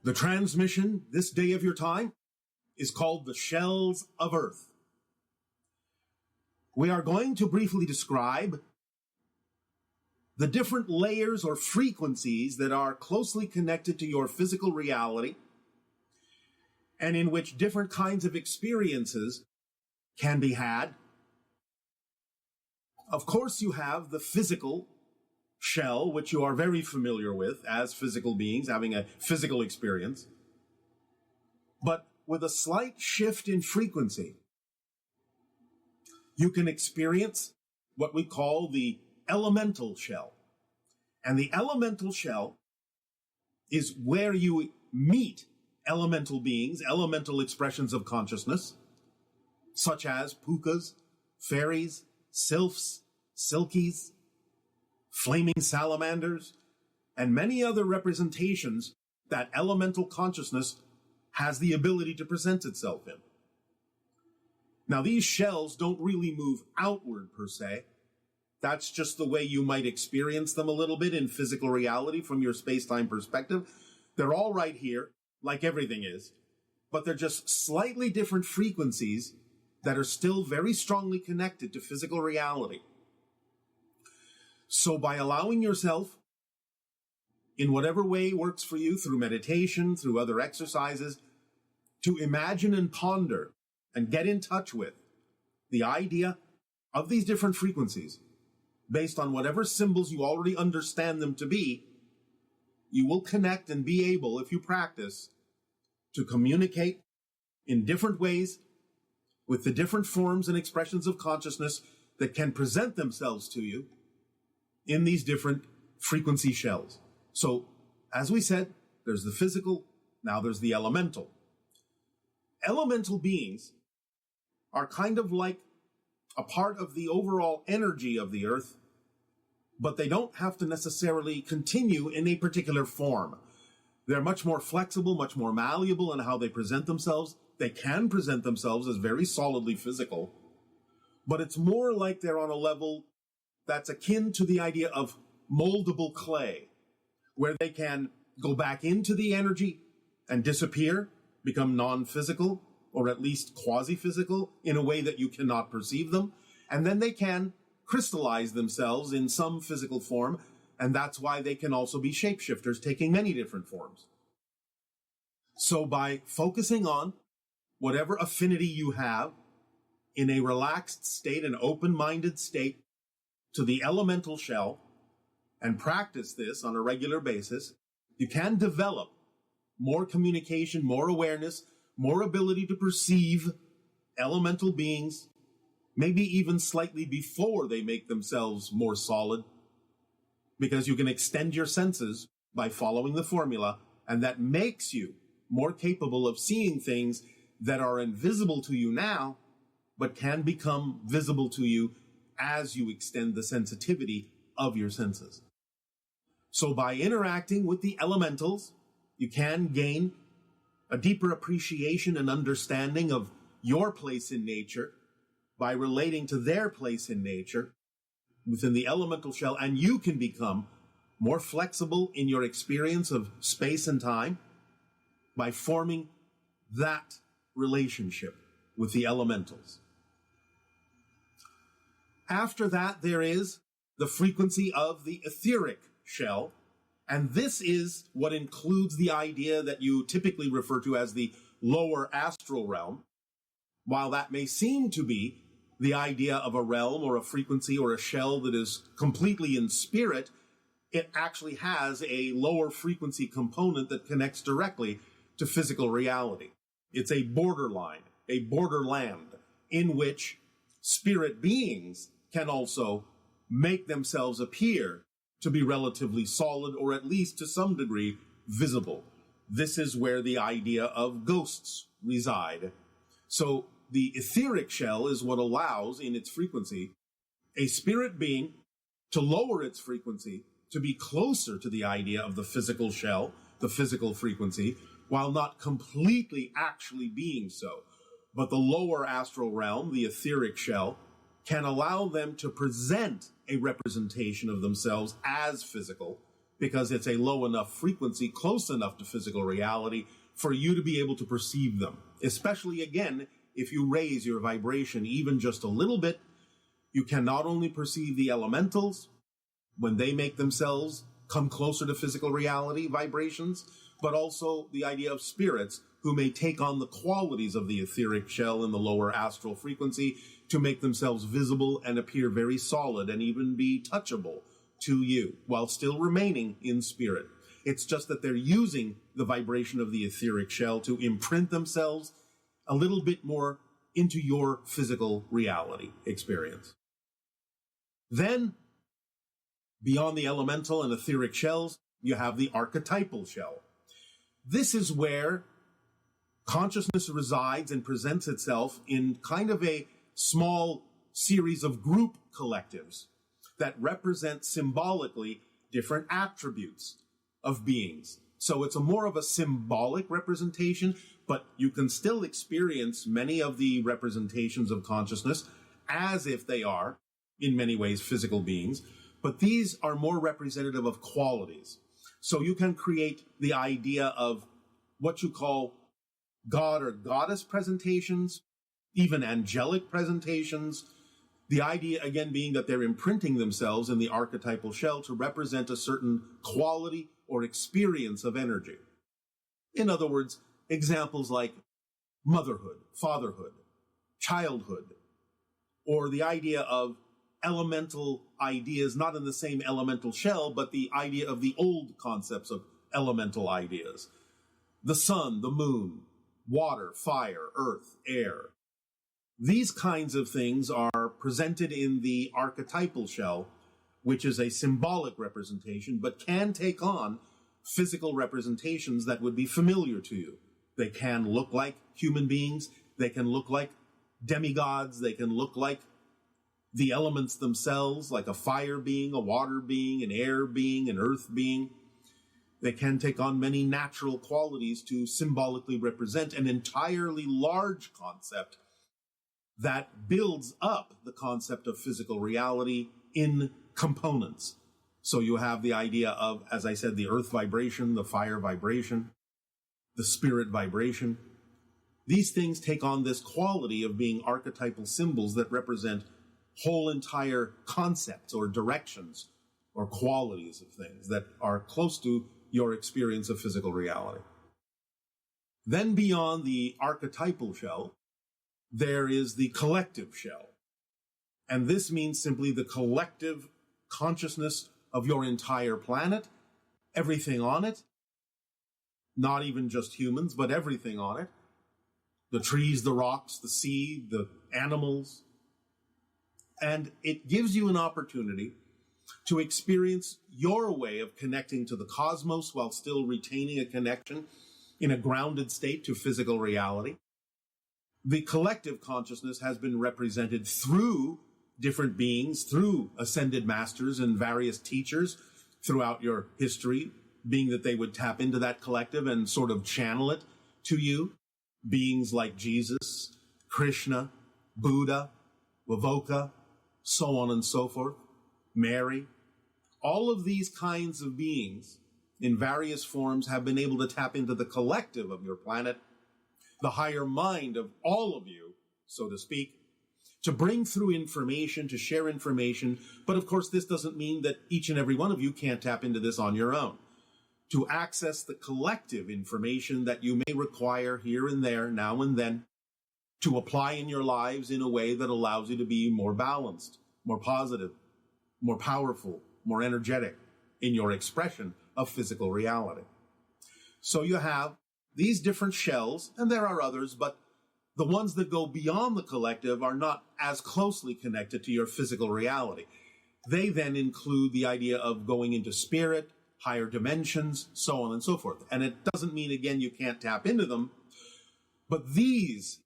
The transmission this day of your time is called the shells of Earth. We are going to briefly describe the different layers or frequencies that are closely connected to your physical reality and in which different kinds of experiences can be had. Of course, you have the physical shell, which you are very familiar with as physical beings, having a physical experience. But with a slight shift in frequency, you can experience what we call the elemental shell. And the elemental shell is where you meet elemental beings, elemental expressions of consciousness, such as pukas, fairies, sylphs, silkies, flaming salamanders, and many other representations that elemental consciousness has the ability to present itself in. Now, these shells don't really move outward per se. That's just the way you might experience them a little bit in physical reality from your space-time perspective. They're all right here, like everything is, but they're just slightly different frequencies that are still very strongly connected to physical reality. So by allowing yourself, in whatever way works for you, through meditation, through other exercises, to imagine and ponder and get in touch with the idea of these different frequencies, based on whatever symbols you already understand them to be, you will connect and be able, if you practice, to communicate in different ways with the different forms and expressions of consciousness that can present themselves to you in these different frequency shells. So, as we said, there's the physical, now there's the elemental. Elemental beings are kind of like a part of the overall energy of the earth, but they don't have to necessarily continue in a particular form. They're much more flexible, much more malleable in how they present themselves. They can present themselves as very solidly physical, but it's more like they're on a level that's akin to the idea of moldable clay, where they can go back into the energy and disappear, become non-physical, or at least quasi-physical, in a way that you cannot perceive them, and then they can crystallize themselves in some physical form, and that's why they can also be shapeshifters, taking many different forms. So by focusing on whatever affinity you have in a relaxed state, an open-minded state, to the elemental shell, and practice this on a regular basis, you can develop more communication, more awareness, more ability to perceive elemental beings, maybe even slightly before they make themselves more solid, because you can extend your senses by following the formula, and that makes you more capable of seeing things that are invisible to you now, but can become visible to you as you extend the sensitivity of your senses. So by interacting with the elementals, you can gain a deeper appreciation and understanding of your place in nature by relating to their place in nature within the elemental shell, and you can become more flexible in your experience of space and time by forming that relationship with the elementals. After that, there is the frequency of the etheric shell, and this is what includes the idea that you typically refer to as the lower astral realm. While that may seem to be the idea of a realm or a frequency or a shell that is completely in spirit, it actually has a lower frequency component that connects directly to physical reality. It's a borderline, a borderland, in which spirit beings can also make themselves appear to be relatively solid, or at least to some degree visible. This is where the idea of ghosts reside. So the etheric shell is what allows, in its frequency, a spirit being to lower its frequency to be closer to the idea of the physical shell, the physical frequency, while not completely actually being so. But the lower astral realm, the etheric shell, can allow them to present a representation of themselves as physical, because it's a low enough frequency, close enough to physical reality for you to be able to perceive them. Especially, again, if you raise your vibration even just a little bit, you can not only perceive the elementals when they make themselves come closer to physical reality vibrations, but also the idea of spirits who may take on the qualities of the etheric shell in the lower astral frequency to make themselves visible and appear very solid and even be touchable to you while still remaining in spirit. It's just that they're using the vibration of the etheric shell to imprint themselves a little bit more into your physical reality experience. Then, beyond the elemental and etheric shells, you have the archetypal shell. This is where consciousness resides and presents itself in kind of a small series of group collectives that represent symbolically different attributes of beings. So it's more of a symbolic representation, but you can still experience many of the representations of consciousness as if they are, in many ways, physical beings, but these are more representative of qualities. So you can create the idea of what you call God or goddess presentations, even angelic presentations. The idea, again, being that they're imprinting themselves in the archetypal shell to represent a certain quality or experience of energy. In other words, examples like motherhood, fatherhood, childhood, or the idea of elemental ideas, not in the same elemental shell, but the idea of the old concepts of elemental ideas. The sun, the moon, water, fire, earth, air. These kinds of things are presented in the archetypal shell, which is a symbolic representation, but can take on physical representations that would be familiar to you. They can look like human beings. They can look like demigods. They can look like the elements themselves, like a fire being, a water being, an air being, an earth being. They can take on many natural qualities to symbolically represent an entirely large concept that builds up the concept of physical reality in components. So you have the idea of, as I said, the earth vibration, the fire vibration, the spirit vibration. These things take on this quality of being archetypal symbols that represent whole entire concepts or directions or qualities of things that are close to your experience of physical reality. Then beyond the archetypal shell, there is the collective shell. And this means simply the collective consciousness of your entire planet, everything on it, not even just humans, but everything on it. The trees, the rocks, the sea, the animals. And it gives you an opportunity to experience your way of connecting to the cosmos while still retaining a connection in a grounded state to physical reality. The collective consciousness has been represented through different beings, through ascended masters and various teachers throughout your history, being that they would tap into that collective and sort of channel it to you. Beings like Jesus, Krishna, Buddha, Vavoka, so on and so forth, Mary. All of these kinds of beings in various forms have been able to tap into the collective of your planet, the higher mind of all of you, so to speak, to bring through information, to share information. But of course, this doesn't mean that each and every one of you can't tap into this on your own. To access the collective information that you may require here and there, now and then, to apply in your lives in a way that allows you to be more balanced, more positive, more powerful, more energetic in your expression of physical reality. So you have these different shells, and there are others, but the ones that go beyond the collective are not as closely connected to your physical reality. They then include the idea of going into spirit, higher dimensions, so on and so forth. And it doesn't mean, again, you can't tap into them, but these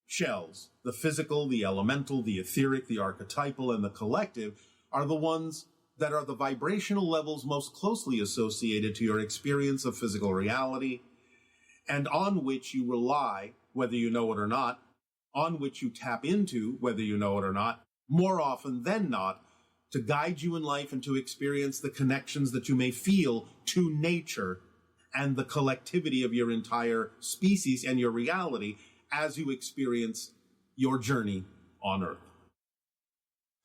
shells, the physical, the elemental, the etheric, the archetypal, and the collective, are the ones that are the vibrational levels most closely associated to your experience of physical reality, and on which you rely, whether you know it or not, on which you tap into, whether you know it or not, more often than not, to guide you in life and to experience the connections that you may feel to nature and the collectivity of your entire species and your reality as you experience your journey on Earth.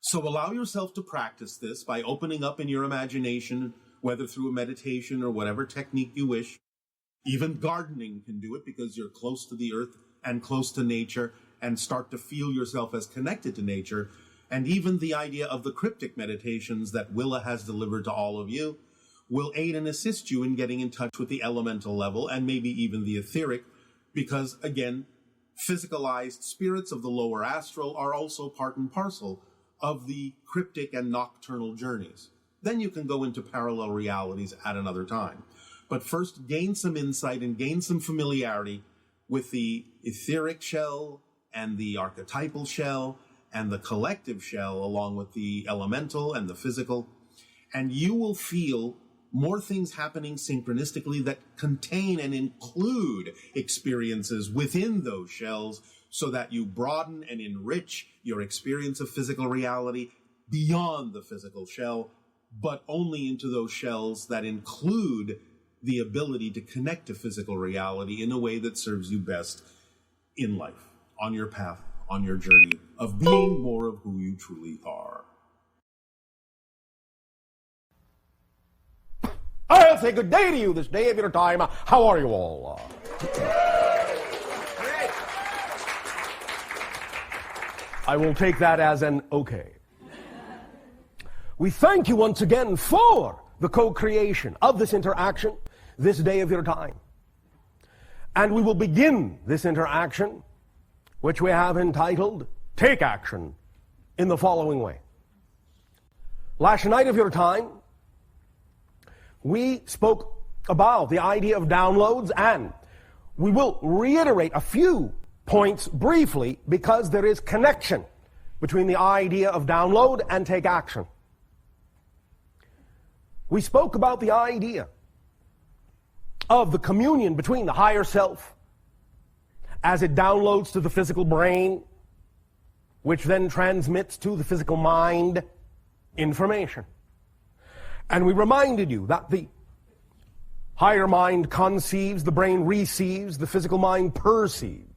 So allow yourself to practice this by opening up in your imagination, whether through a meditation or whatever technique you wish. Even gardening can do it because you're close to the earth and close to nature and start to feel yourself as connected to nature. And even the idea of the cryptic meditations that Willa has delivered to all of you will aid and assist you in getting in touch with the elemental level and maybe even the etheric, because again, physicalized spirits of the lower astral are also part and parcel of the cryptic and nocturnal journeys. Then you can go into parallel realities at another time. But first, gain some insight and gain some familiarity with the etheric shell and the archetypal shell and the collective shell, along with the elemental and the physical. And you will feel more things happening synchronistically that contain and include experiences within those shells, so that you broaden and enrich your experience of physical reality beyond the physical shell, but only into those shells that include the ability to connect to physical reality in a way that serves you best in life, on your path, on your journey of being more of who you truly are. I'll say good day to you this day of your time. How are you all? I will take that as an okay. We thank you once again for the co-creation of this interaction this day of your time. And we will begin this interaction, which we have entitled, Take Action, in the following way. Last night of your time, we spoke about the idea of downloads, and we will reiterate a few points briefly because there is connection between the idea of download and take action. We spoke about the idea of the communion between the higher self as it downloads to the physical brain, which then transmits to the physical mind information. And we reminded you that the higher mind conceives, the brain receives, the physical mind perceives.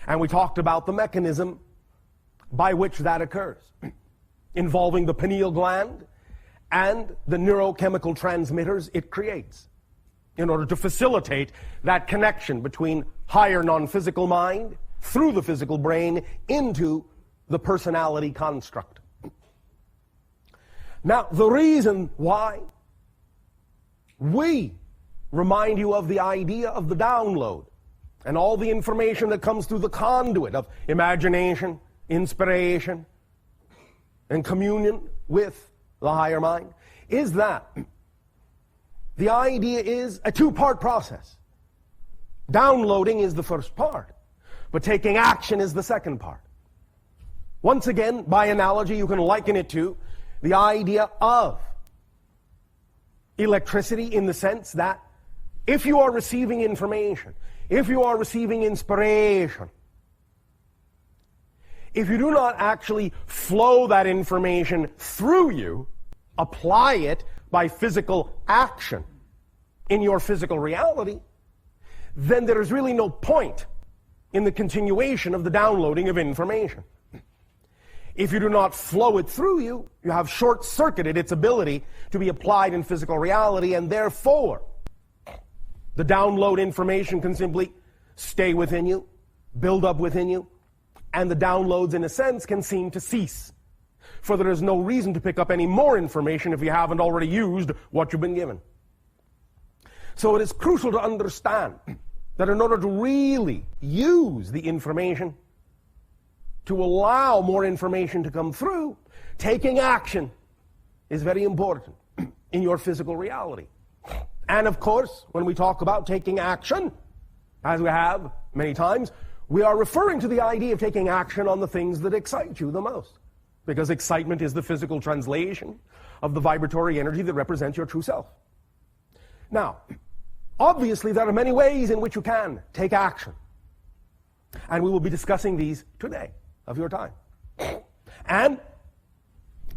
And we talked about the mechanism by which that occurs, involving the pineal gland and the neurochemical transmitters it creates, in order to facilitate that connection between higher non-physical mind through the physical brain into the personality construct. Now, the reason why we remind you of the idea of the download and all the information that comes through the conduit of imagination, inspiration, and communion with the higher mind is that the idea is a two-part process. Downloading is the first part, but taking action is the second part. Once again, by analogy, you can liken it to the idea of electricity, in the sense that if you are receiving information, if you are receiving inspiration, if you do not actually flow that information through you, apply it by physical action in your physical reality, then there is really no point in the continuation of the downloading of information. If you do not flow it through you, you have short-circuited its ability to be applied in physical reality, and therefore the download information can simply stay within you, build up within you, and the downloads, in a sense, can seem to cease. For there is no reason to pick up any more information if you haven't already used what you've been given. So it is crucial to understand that in order to really use the information, to allow more information to come through, taking action is very important in your physical reality. And of course, when we talk about taking action, as we have many times, we are referring to the idea of taking action on the things that excite you the most. Because excitement is the physical translation of the vibratory energy that represents your true self. Now, obviously there are many ways in which you can take action. And we will be discussing these today of your time. And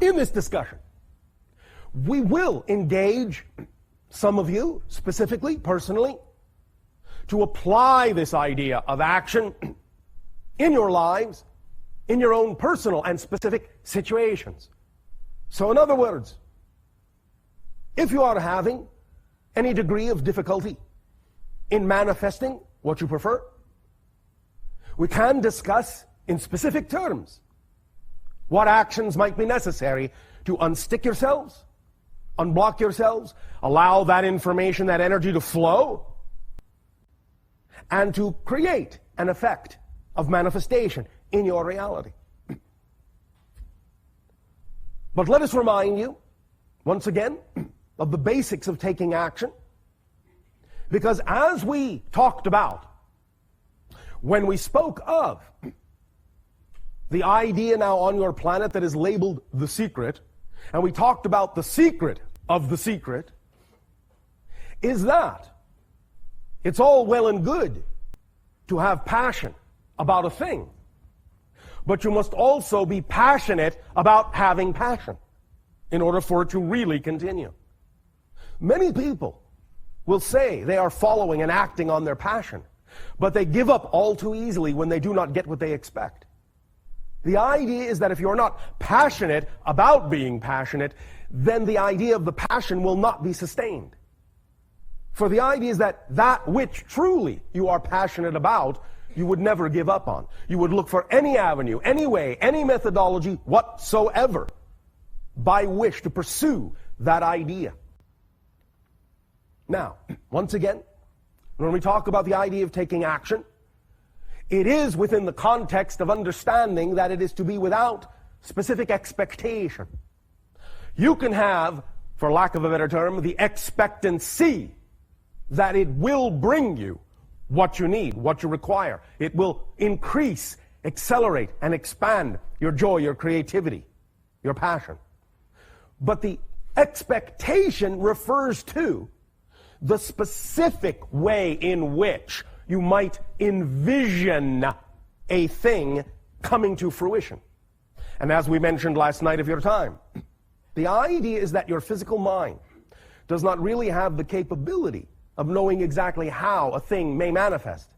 In this discussion, we will engage some of you, specifically, personally, to apply this idea of action in your lives, in your own personal and specific situations. So in other words, if you are having any degree of difficulty in manifesting what you prefer, we can discuss in specific terms what actions might be necessary to unstick yourselves, unblock yourselves, allow that information, that energy to flow, and to create an effect of manifestation in your reality. But let us remind you, once again, of the basics of taking action, because as we talked about when we spoke of the idea now on your planet that is labeled the secret, and we talked about the secret of the secret, is that it's all well and good to have passion about a thing, but you must also be passionate about having passion in order for it to really continue. Many people will say they are following and acting on their passion, but they give up all too easily when they do not get what they expect. The idea is that if you're not passionate about being passionate, then the idea of the passion will not be sustained. For the idea is that which truly you are passionate about, you would never give up on. You would look for any avenue, any way, any methodology whatsoever by which to pursue that idea. Now, once again, when we talk about the idea of taking action, it is within the context of understanding that it is to be without specific expectation. You can have, for lack of a better term, the expectancy that it will bring you what you need, what you require. It will increase, accelerate, and expand your joy, your creativity, your passion. But the expectation refers to the specific way in which you might envision a thing coming to fruition. And as we mentioned last night of your time, the idea is that your physical mind does not really have the capability of knowing exactly how a thing may manifest.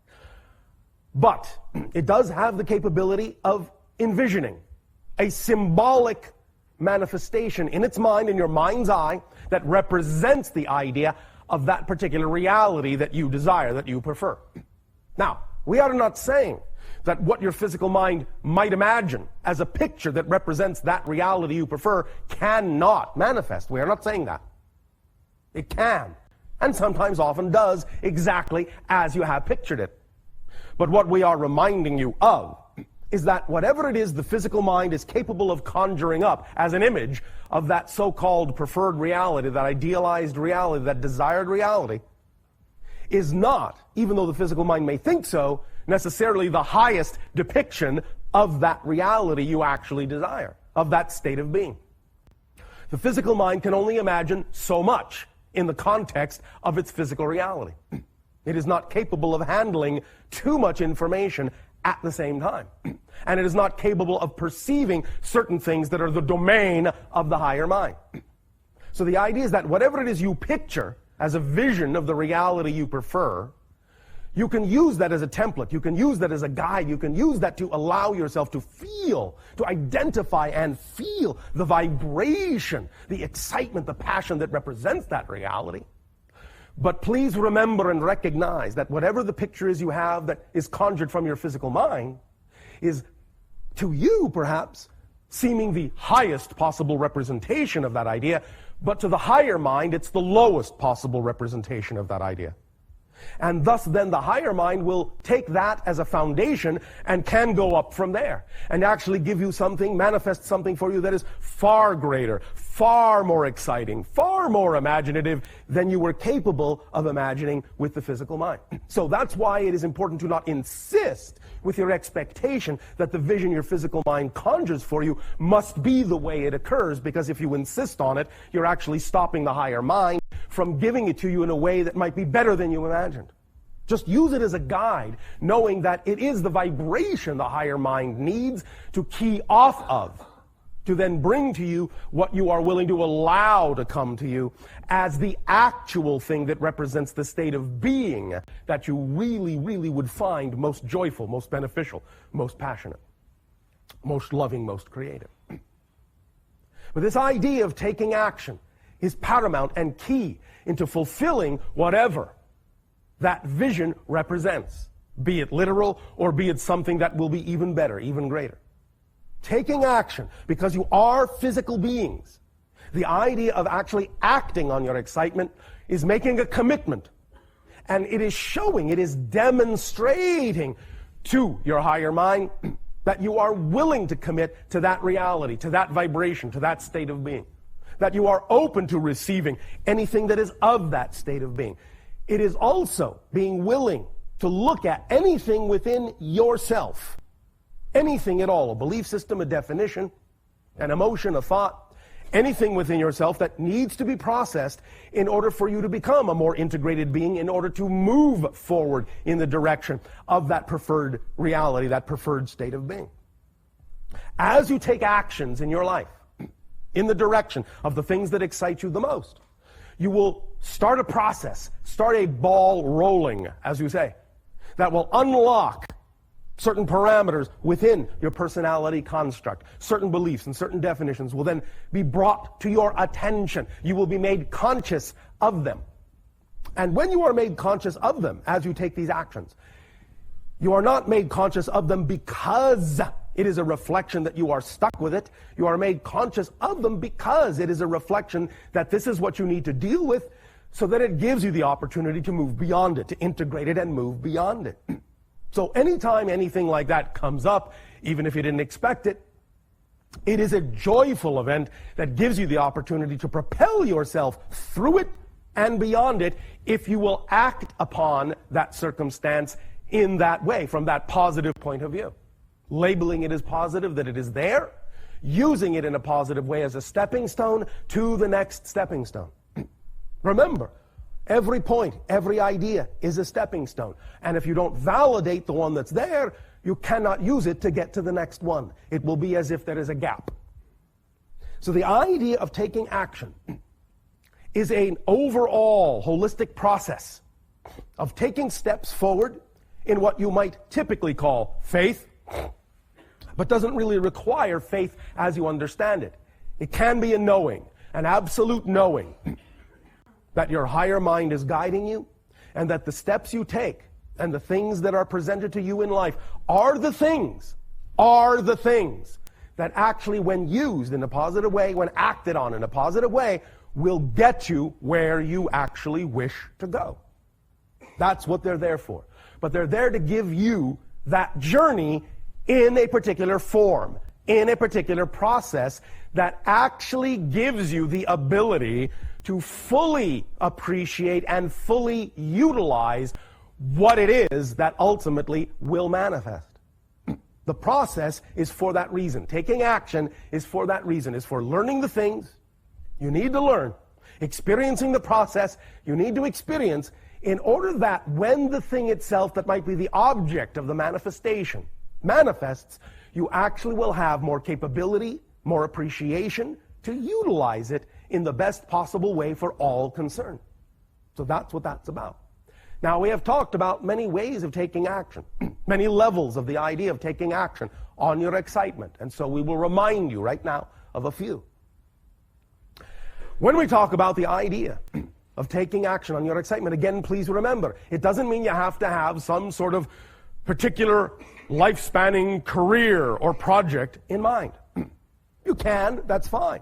But it does have the capability of envisioning a symbolic manifestation in its mind, in your mind's eye, that represents the idea of that particular reality that you desire, that you prefer. Now, we are not saying that what your physical mind might imagine as a picture that represents that reality you prefer cannot manifest. We are not saying that. It can, and sometimes often does, exactly as you have pictured it. But what we are reminding you of is that whatever it is the physical mind is capable of conjuring up as an image of that so-called preferred reality, that idealized reality, that desired reality, is not, even though the physical mind may think so, necessarily the highest depiction of that reality you actually desire, of that state of being. The physical mind can only imagine so much in the context of its physical reality. It is not capable of handling too much information at the same time. And it is not capable of perceiving certain things that are the domain of the higher mind. So the idea is that whatever it is you picture as a vision of the reality you prefer, you can use that as a template, you can use that as a guide, you can use that to allow yourself to feel, to identify and feel the vibration, the excitement, the passion that represents that reality. But please remember and recognize that whatever the picture is you have that is conjured from your physical mind is, to you perhaps, seeming the highest possible representation of that idea, but to the higher mind, it's the lowest possible representation of that idea. And thus then the higher mind will take that as a foundation and can go up from there and actually give you something, manifest something for you that is far greater, far more exciting, far more imaginative than you were capable of imagining with the physical mind. So that's why it is important to not insist with your expectation that the vision your physical mind conjures for you must be the way it occurs, because if you insist on it, you're actually stopping the higher mind from giving it to you in a way that might be better than you imagined. Just use it as a guide, knowing that it is the vibration the higher mind needs to key off of to then bring to you what you are willing to allow to come to you as the actual thing that represents the state of being that you really, really would find most joyful, most beneficial, most passionate, most loving, most creative. But this idea of taking action is paramount and key into fulfilling whatever that vision represents, be it literal or be it something that will be even better, even greater. Taking action, because you are physical beings. The idea of actually acting on your excitement is making a commitment. And it is showing, it is demonstrating to your higher mind that you are willing to commit to that reality, to that vibration, to that state of being. That you are open to receiving anything that is of that state of being. It is also being willing to look at anything within yourself. Anything at all, a belief system, a definition, an emotion, a thought, anything within yourself that needs to be processed in order for you to become a more integrated being, in order to move forward in the direction of that preferred reality, that preferred state of being. As you take actions in your life, in the direction of the things that excite you the most, you will start a process, start a ball rolling, as you say, that will unlock certain parameters within your personality construct. Certain beliefs and certain definitions will then be brought to your attention. You will be made conscious of them. And when you are made conscious of them as you take these actions, you are not made conscious of them because it is a reflection that you are stuck with it. You are made conscious of them because it is a reflection that this is what you need to deal with, so that it gives you the opportunity to move beyond it, to integrate it and move beyond it. So anytime anything like that comes up, even if you didn't expect it, it is a joyful event that gives you the opportunity to propel yourself through it and beyond it if you will act upon that circumstance in that way, from that positive point of view. Labeling it as positive, that it is there, using it in a positive way as a stepping stone to the next stepping stone. Remember, every point, every idea is a stepping stone. And if you don't validate the one that's there, you cannot use it to get to the next one. It will be as if there is a gap. So the idea of taking action is an overall holistic process of taking steps forward in what you might typically call faith, but doesn't really require faith as you understand it. It can be a knowing, an absolute knowing, that your higher mind is guiding you, and that the steps you take and the things that are presented to you in life are the things that actually, when used in a positive way, when acted on in a positive way, will get you where you actually wish to go. That's what they're there for. But they're there to give you that journey in a particular form, in a particular process that actually gives you the ability to fully appreciate and fully utilize what it is that ultimately will manifest. The process is for that reason. Taking action is for that reason. It's for learning the things you need to learn, experiencing the process you need to experience, in order that when the thing itself that might be the object of the manifestation manifests, you actually will have more capability, more appreciation to utilize it in the best possible way for all concerned. So that's what that's about. Now, we have talked about many ways of taking action, many levels of the idea of taking action on your excitement. And so we will remind you right now of a few. When we talk about the idea of taking action on your excitement, again, please remember, it doesn't mean you have to have some sort of particular life-spanning career or project in mind. You can, that's fine.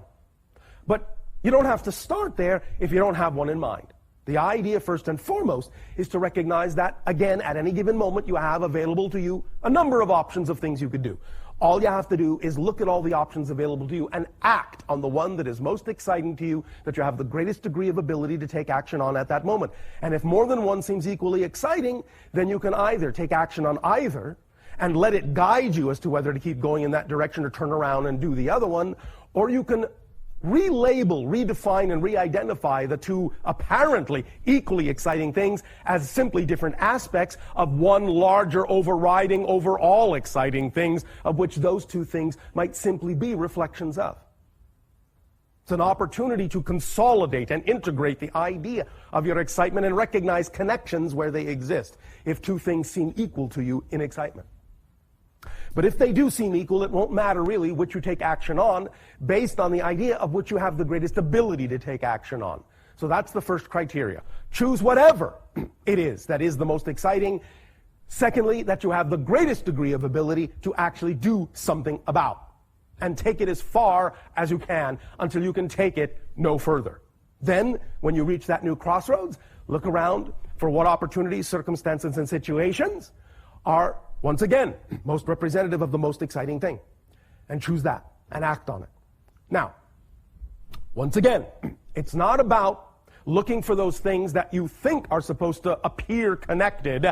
But you don't have to start there if you don't have one in mind. The idea, first and foremost, is to recognize that, again, at any given moment, you have available to you a number of options of things you could do. All you have to do is look at all the options available to you and act on the one that is most exciting to you, that you have the greatest degree of ability to take action on at that moment. And if more than one seems equally exciting, then you can either take action on either and let it guide you as to whether to keep going in that direction or turn around and do the other one, or you can relabel, redefine, and re-identify the two apparently equally exciting things as simply different aspects of one larger, overriding, overall exciting things, of which those two things might simply be reflections of. It's an opportunity to consolidate and integrate the idea of your excitement and recognize connections where they exist, if two things seem equal to you in excitement. But if they do seem equal, it won't matter really which you take action on, based on the idea of which you have the greatest ability to take action on. So that's the first criteria. Choose whatever it is that is the most exciting. Secondly, that you have the greatest degree of ability to actually do something about. And take it as far as you can until you can take it no further. Then, when you reach that new crossroads, look around for what opportunities, circumstances, and situations are, once again, most representative of the most exciting thing. And choose that and act on it. Now, once again, it's not about looking for those things that you think are supposed to appear connected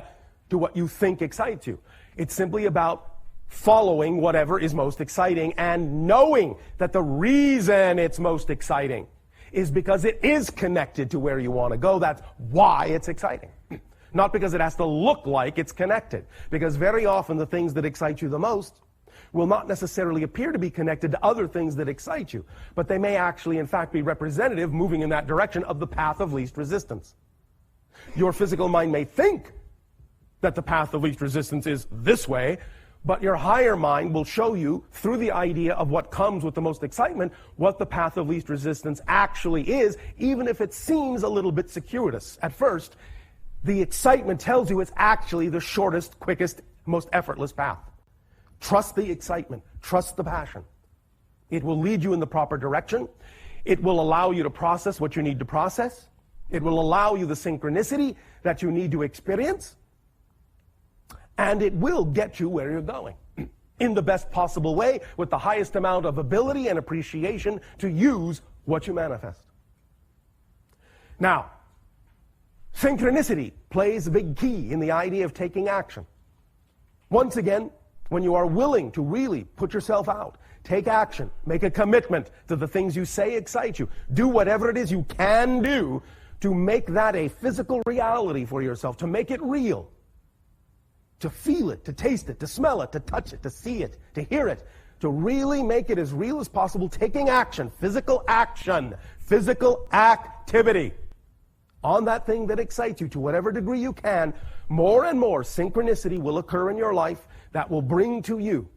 to what you think excites you. It's simply about following whatever is most exciting and knowing that the reason it's most exciting is because it is connected to where you want to go. That's why it's exciting. Not because it has to look like it's connected. Because very often the things that excite you the most will not necessarily appear to be connected to other things that excite you. But they may actually, in fact, be representative, moving in that direction, of the path of least resistance. Your physical mind may think that the path of least resistance is this way, but your higher mind will show you, through the idea of what comes with the most excitement, what the path of least resistance actually is, even if it seems a little bit circuitous at first. The excitement tells you it's actually the shortest, quickest, most effortless path. Trust the excitement. Trust the passion. It will lead you in the proper direction. It will allow you to process what you need to process. It will allow you the synchronicity that you need to experience. And it will get you where you're going in the best possible way, with the highest amount of ability and appreciation to use what you manifest. Now, synchronicity plays a big key in the idea of taking action. Once again, when you are willing to really put yourself out, take action, make a commitment to the things you say excite you, do whatever it is you can do to make that a physical reality for yourself, to make it real. To feel it, to taste it, to smell it, to touch it, to see it, to hear it, to really make it as real as possible, taking action, physical activity on that thing that excites you to whatever degree you can. More and more synchronicity will occur in your life that will bring to you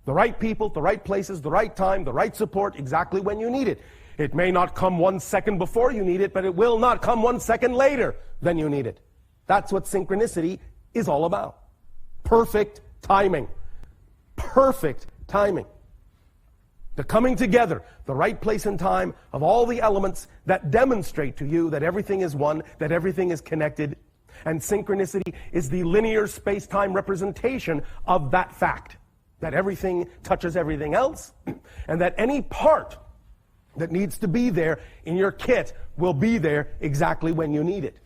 the right people, the right places, the right time, the right support, exactly when you need it. It may not come 1 second before you need it, but it will not come 1 second later than you need it. That's what synchronicity is all about. Perfect timing. Perfect timing. The coming together, the right place and time of all the elements that demonstrate to you that everything is one, that everything is connected. And synchronicity is the linear space-time representation of that fact, that everything touches everything else, and that any part that needs to be there in your kit will be there exactly when you need it.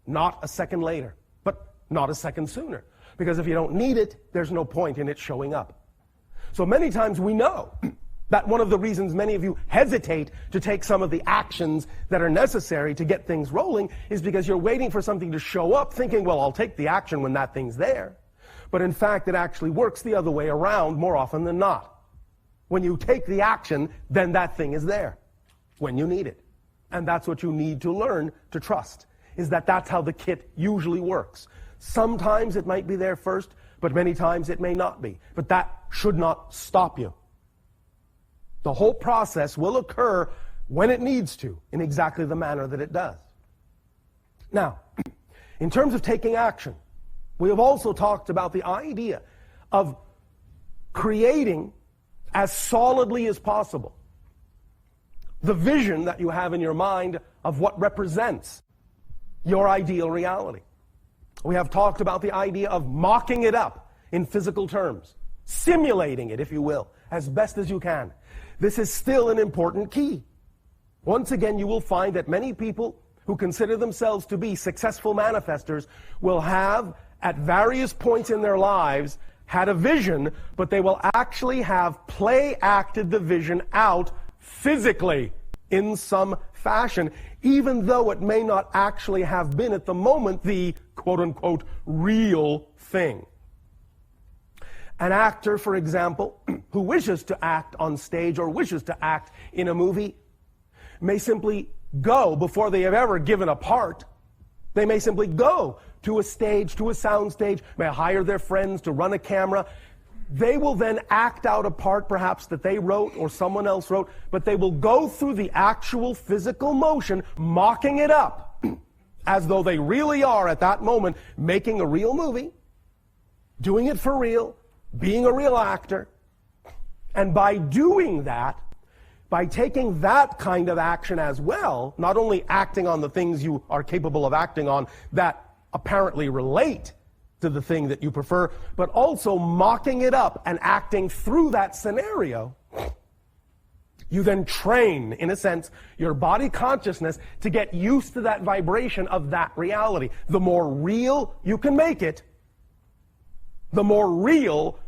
Not a second later, but not a second sooner. Because if you don't need it, there's no point in it showing up. So many times we know that one of the reasons many of you hesitate to take some of the actions that are necessary to get things rolling is because you're waiting for something to show up, thinking, well, I'll take the action when that thing's there. But in fact, it actually works the other way around more often than not. When you take the action, then that thing is there when you need it. And that's what you need to learn to trust, is that that's how the kit usually works. Sometimes it might be there first, but many times it may not be. But that should not stop you. The whole process will occur when it needs to, in exactly the manner that it does. Now, in terms of taking action, we have also talked about the idea of creating as solidly as possible the vision that you have in your mind of what represents your ideal reality. We have talked about the idea of mocking it up in physical terms, simulating it, if you will, as best as you can. This is still an important key. Once again, you will find that many people who consider themselves to be successful manifestors will have, at various points in their lives, had a vision, but they will actually have play-acted the vision out physically in some fashion, even though it may not actually have been at the moment the quote-unquote real thing. An actor, for example, who wishes to act on stage or wishes to act in a movie may simply go, before they have ever given a part, they may simply go to a stage, to a sound stage, may hire their friends to run a camera. They will then act out a part perhaps that they wrote or someone else wrote, but they will go through the actual physical motion, mocking it up as though they really are at that moment making a real movie, doing it for real, being a real actor. And by doing that, by taking that kind of action as well, not only acting on the things you are capable of acting on that apparently relate to the thing that you prefer, but also mocking it up and acting through that scenario, you then train, in a sense, your body consciousness to get used to that vibration of that reality. The more real you can make it, the more real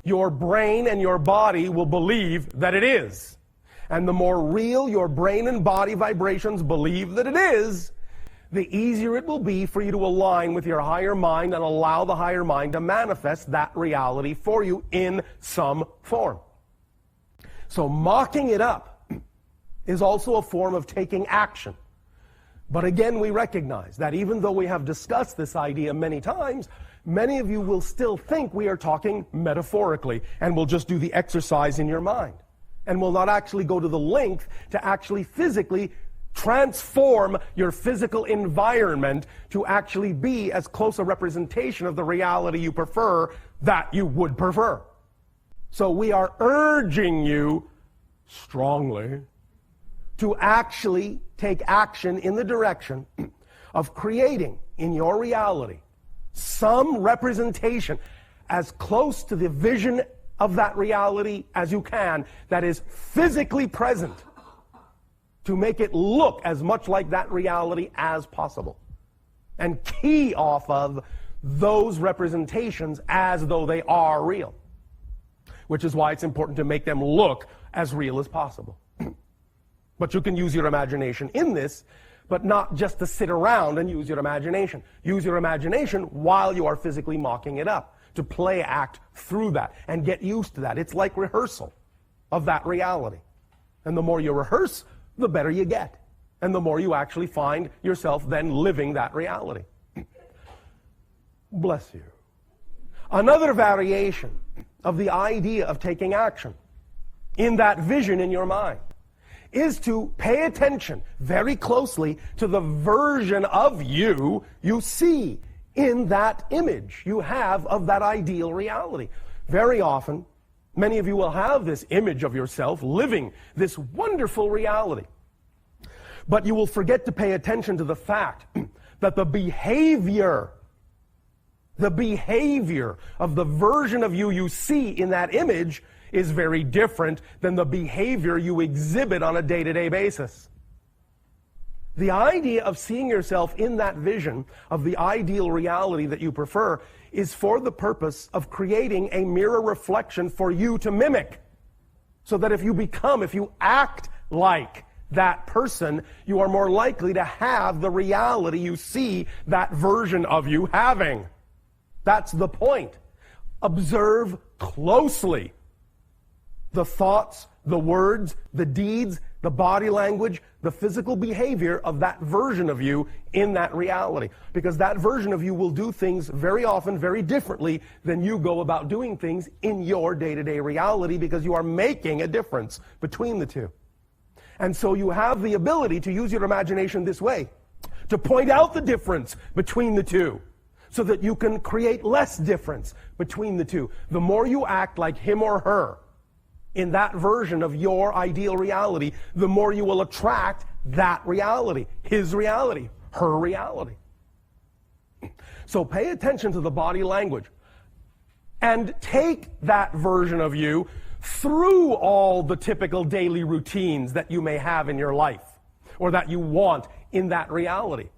your brain and your body will believe that it is. And the more real your brain and body vibrations believe that it is, the easier it will be for you to align with your higher mind and allow the higher mind to manifest that reality for you in some form. So mocking it up is also a form of taking action. But again, we recognize that even though we have discussed this idea many times, many of you will still think we are talking metaphorically and will just do the exercise in your mind and will not actually go to the length to actually physically transform your physical environment to actually be as close a representation of the reality you prefer that you would prefer. So we are urging you strongly to actually take action in the direction of creating in your reality some representation as close to the vision of that reality as you can that is physically present, to make it look as much like that reality as possible, and key off of those representations as though they are real, which is why it's important to make them look as real as possible. But you can use your imagination in this, but not just to sit around and use your imagination. Use your imagination while you are physically mocking it up, to play act through that and get used to that. It's like rehearsal of that reality. And the more you rehearse, the better you get. And the more you actually find yourself then living that reality. Bless you. Another variation of the idea of taking action in that vision in your mind is to pay attention very closely to the version of you you see in that image you have of that ideal reality. Very often, many of you will have this image of yourself living this wonderful reality. But you will forget to pay attention to the fact that the behavior of the version of you you see in that image is very different than the behavior you exhibit on a day-to-day basis. The idea of seeing yourself in that vision of the ideal reality that you prefer is for the purpose of creating a mirror reflection for you to mimic. So that if you act like that person, you are more likely to have the reality you see that version of you having. That's the point. Observe closely the thoughts, the words, the deeds, the body language, the physical behavior of that version of you in that reality. Because that version of you will do things very often very differently than you go about doing things in your day-to-day reality, because you are making a difference between the two. And so you have the ability to use your imagination this way, to point out the difference between the two, so that you can create less difference between the two. The more you act like him or her in that version of your ideal reality, the more you will attract that reality, his reality, her reality. So pay attention to the body language and take that version of you through all the typical daily routines that you may have in your life or that you want in that reality.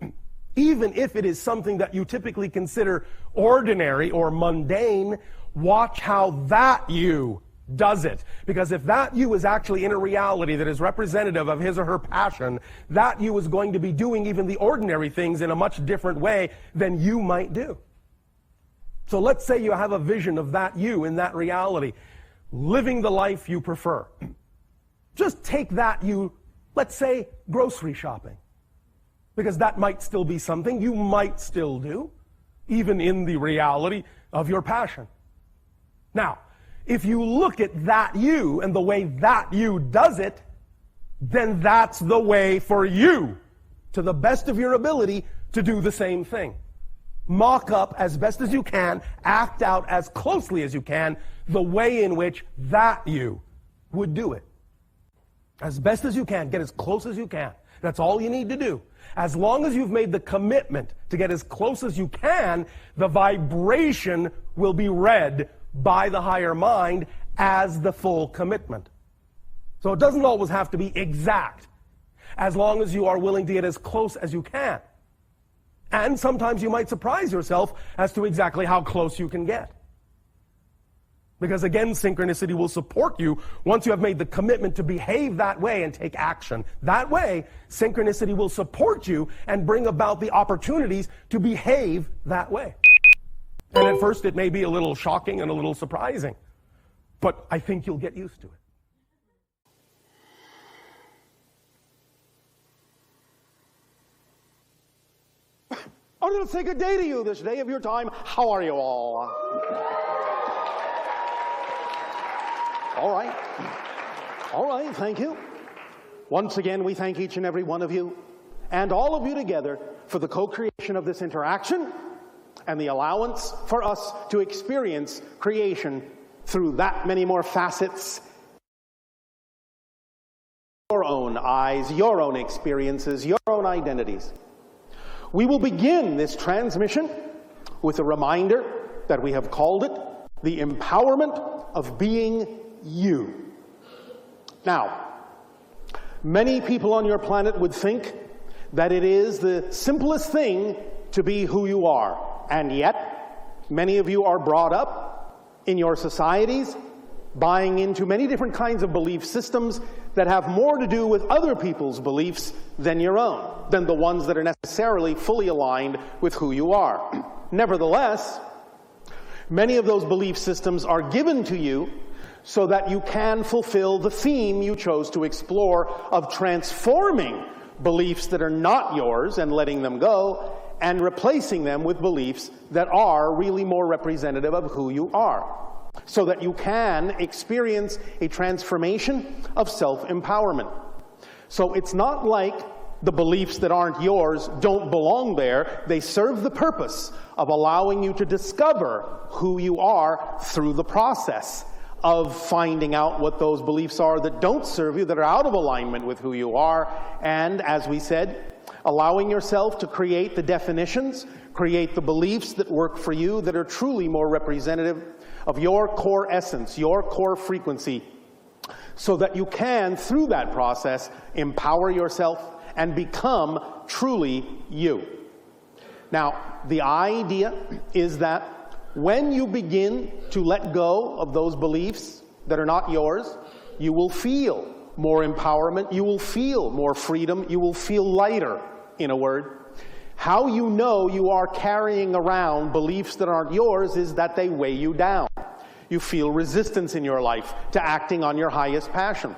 Even if it is something that you typically consider ordinary or mundane, watch how that you does it. Because if that you is actually in a reality that is representative of his or her passion, that you is going to be doing even the ordinary things in a much different way than you might do. So let's say you have a vision of that you in that reality, living the life you prefer. Just take that you, let's say, grocery shopping. Because that might still be something you might still do, even in the reality of your passion. Now, if you look at that you and the way that you does it, then that's the way for you, to the best of your ability, to do the same thing. Mock up as best as you can, act out as closely as you can, the way in which that you would do it. As best as you can, get as close as you can. That's all you need to do. As long as you've made the commitment to get as close as you can, the vibration will be read by the higher mind as the full commitment. So it doesn't always have to be exact, as long as you are willing to get as close as you can. And sometimes you might surprise yourself as to exactly how close you can get. Because again, synchronicity will support you once you have made the commitment to behave that way and take action. That way, synchronicity will support you and bring about the opportunities to behave that way. And at first it may be a little shocking and a little surprising, but I think you'll get used to it. I'm going to say good day to you this day of your time. How are you all? All right, thank you. Once again, we thank each and every one of you and all of you together for the co-creation of this interaction and the allowance for us to experience creation through that many more facets. Your own eyes, your own experiences, your own identities. We will begin this transmission with a reminder that we have called it the empowerment of being you. Now, many people on your planet would think that it is the simplest thing to be who you are. And yet, many of you are brought up in your societies buying into many different kinds of belief systems that have more to do with other people's beliefs than your own, than the ones that are necessarily fully aligned with who you are. Nevertheless, many of those belief systems are given to you so that you can fulfill the theme you chose to explore of transforming beliefs that are not yours and letting them go and replacing them with beliefs that are really more representative of who you are, so that you can experience a transformation of self-empowerment. So it's not like the beliefs that aren't yours don't belong there. They serve the purpose of allowing you to discover who you are through the process of finding out what those beliefs are that don't serve you, that are out of alignment with who you are, and, as we said, allowing yourself to create the definitions, create the beliefs that work for you, that are truly more representative of your core essence, your core frequency, so that you can, through that process, empower yourself and become truly you. Now, the idea is that when you begin to let go of those beliefs that are not yours, you will feel more empowerment, you will feel more freedom, you will feel lighter, in a word. How you know you are carrying around beliefs that aren't yours is that they weigh you down. You feel resistance in your life to acting on your highest passion.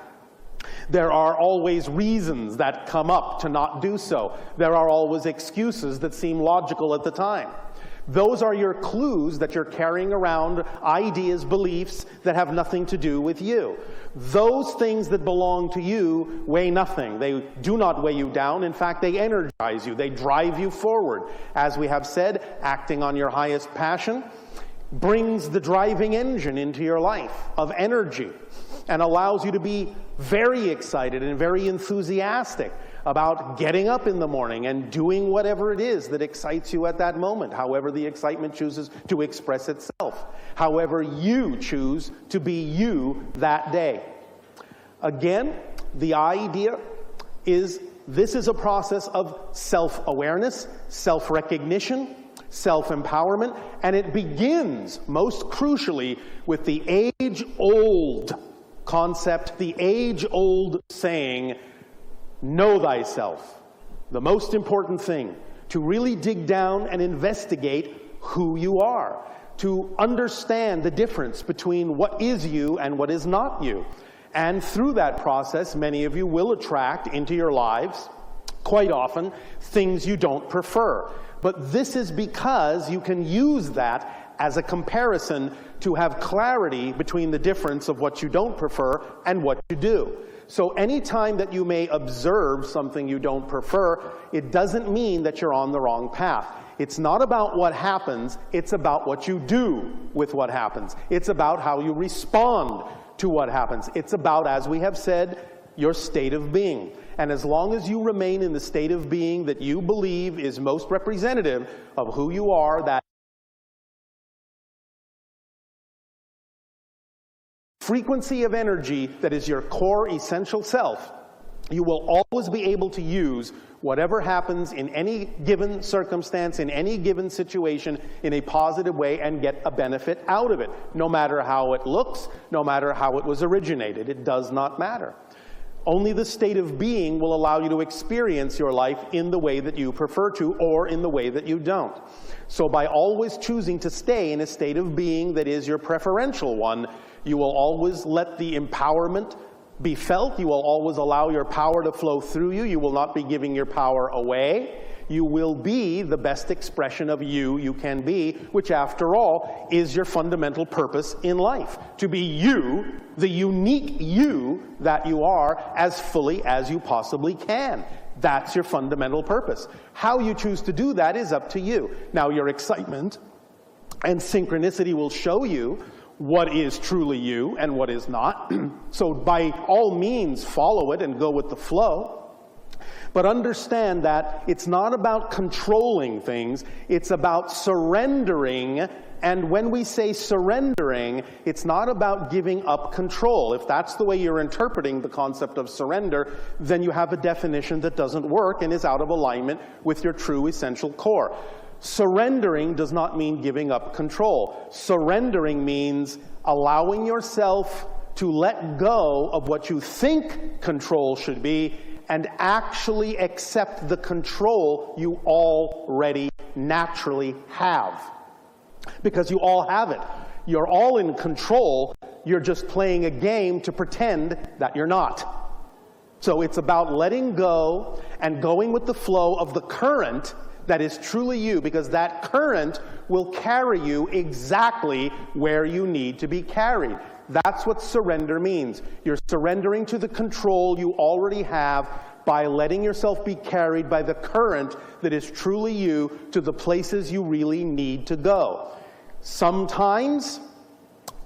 There are always reasons that come up to not do so. There are always excuses that seem logical at the time. Those are your clues that you're carrying around ideas, beliefs that have nothing to do with you. Those things that belong to you weigh nothing. They do not weigh you down. In fact, they energize you. They drive you forward. As we have said, acting on your highest passion brings the driving engine into your life of energy and allows you to be very excited and very enthusiastic about getting up in the morning and doing whatever it is that excites you at that moment, however the excitement chooses to express itself, however you choose to be you that day. Again, the idea is this is a process of self-awareness, self-recognition, self-empowerment, and it begins, most crucially, with the age-old concept, the age-old saying, know thyself. The most important thing, to really dig down and investigate who you are, to understand the difference between what is you and what is not you. And through that process, many of you will attract into your lives, quite often, things you don't prefer. But this is because you can use that as a comparison to have clarity between the difference of what you don't prefer and what you do. So anytime that you may observe something you don't prefer, it doesn't mean that you're on the wrong path. It's not about what happens, it's about what you do with what happens. It's about how you respond to what happens. It's about, as we have said, your state of being. And as long as you remain in the state of being that you believe is most representative of who you are, that frequency of energy that is your core essential self, you will always be able to use whatever happens in any given circumstance, in any given situation, in a positive way and get a benefit out of it. No matter how it looks, no matter how it was originated, it does not matter. Only the state of being will allow you to experience your life in the way that you prefer to, or in the way that you don't. So by always choosing to stay in a state of being that is your preferential one, you will always let the empowerment be felt. You will always allow your power to flow through you. You will not be giving your power away. You will be the best expression of you can be, which after all is your fundamental purpose in life. To be you, the unique you that you are, as fully as you possibly can. That's your fundamental purpose. How you choose to do that is up to you. Now, your excitement and synchronicity will show you what is truly you and what is not. So by all means, follow it and go with the flow. But understand that it's not about controlling things, it's about surrendering. And when we say surrendering, it's not about giving up control. If that's the way you're interpreting the concept of surrender, then you have a definition that doesn't work and is out of alignment with your true essential core. Surrendering does not mean giving up control. Surrendering means allowing yourself to let go of what you think control should be and actually accept the control you already naturally have. Because you all have it. You're all in control. You're just playing a game to pretend that you're not. So it's about letting go and going with the flow of the current that is truly you, because that current will carry you exactly where you need to be carried. That's what surrender means. You're surrendering to the control you already have by letting yourself be carried by the current that is truly you to the places you really need to go. Sometimes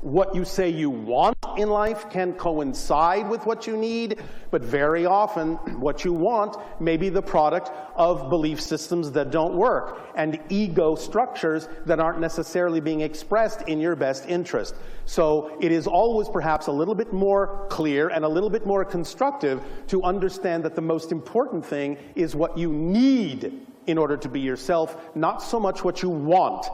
what you say you want in life can coincide with what you need, but very often what you want may be the product of belief systems that don't work and ego structures that aren't necessarily being expressed in your best interest. So it is always perhaps a little bit more clear and a little bit more constructive to understand that the most important thing is what you need in order to be yourself, not so much what you want,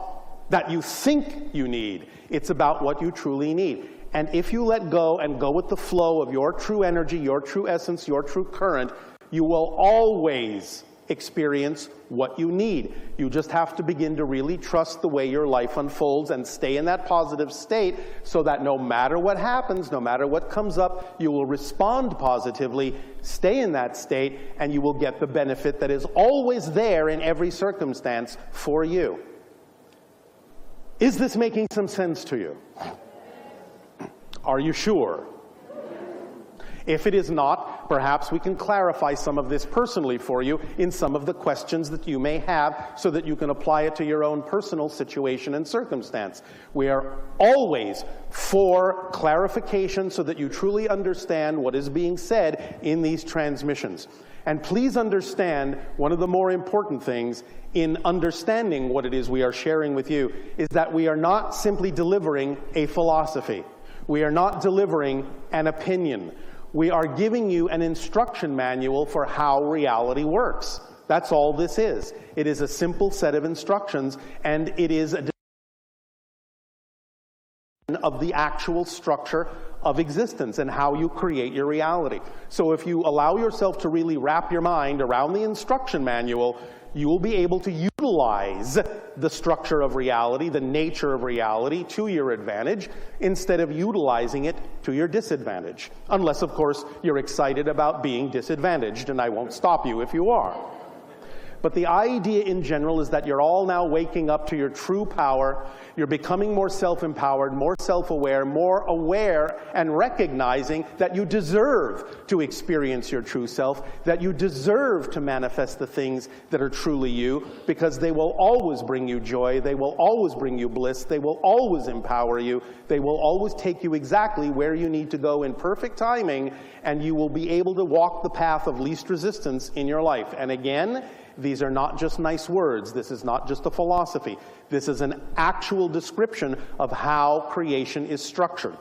that you think you need. It's about what you truly need. And if you let go and go with the flow of your true energy, your true essence, your true current, you will always experience what you need. You just have to begin to really trust the way your life unfolds and stay in that positive state so that no matter what happens, no matter what comes up, you will respond positively, stay in that state, and you will get the benefit that is always there in every circumstance for you. Is this making some sense to you? Are you sure? If it is not, perhaps we can clarify some of this personally for you in some of the questions that you may have so that you can apply it to your own personal situation and circumstance. We are always for clarification so that you truly understand what is being said in these transmissions. And please understand, one of the more important things in understanding what it is we are sharing with you is that we are not simply delivering a philosophy. We are not delivering an opinion. We are giving you an instruction manual for how reality works. That's all this is. It is a simple set of instructions, and it is a of the actual structure of existence and how you create your reality. So if you allow yourself to really wrap your mind around the instruction manual, you will be able to utilize the structure of reality, the nature of reality, to your advantage, instead of utilizing it to your disadvantage. Unless, of course, you're excited about being disadvantaged, and I won't stop you if you are. But the idea in general is that you're all now waking up to your true power. You're becoming more self-empowered, more self-aware, more aware, and recognizing that you deserve to experience your true self, that you deserve to manifest the things that are truly you, because they will always bring you joy, they will always bring you bliss, they will always empower you, they will always take you exactly where you need to go in perfect timing, and you will be able to walk the path of least resistance in your life. And again, these are not just nice words. This is not just a philosophy. This is an actual description of how creation is structured.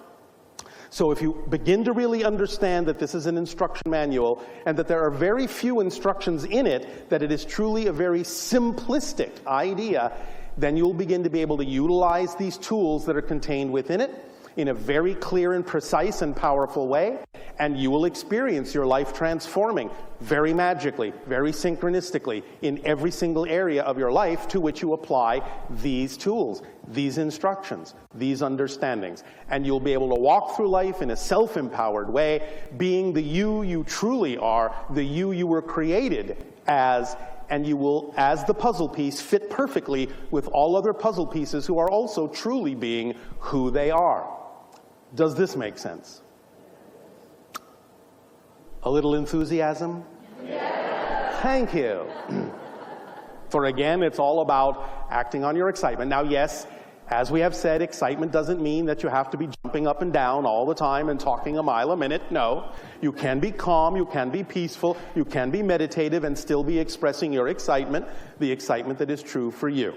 So if you begin to really understand that this is an instruction manual and that there are very few instructions in it, that it is truly a very simplistic idea, then you'll begin to be able to utilize these tools that are contained within it in a very clear and precise and powerful way, and you will experience your life transforming very magically, very synchronistically in every single area of your life to which you apply these tools, these instructions, these understandings. And you'll be able to walk through life in a self-empowered way, being the you truly are, the you were created as, and you will, as the puzzle piece, fit perfectly with all other puzzle pieces who are also truly being who they are. Does this make sense? A little enthusiasm? Yes. Thank you. For again, it's all about acting on your excitement. Now, yes, as we have said, excitement doesn't mean that you have to be jumping up and down all the time and talking a mile a minute. No. You can be calm, you can be peaceful, you can be meditative and still be expressing your excitement, the excitement that is true for you.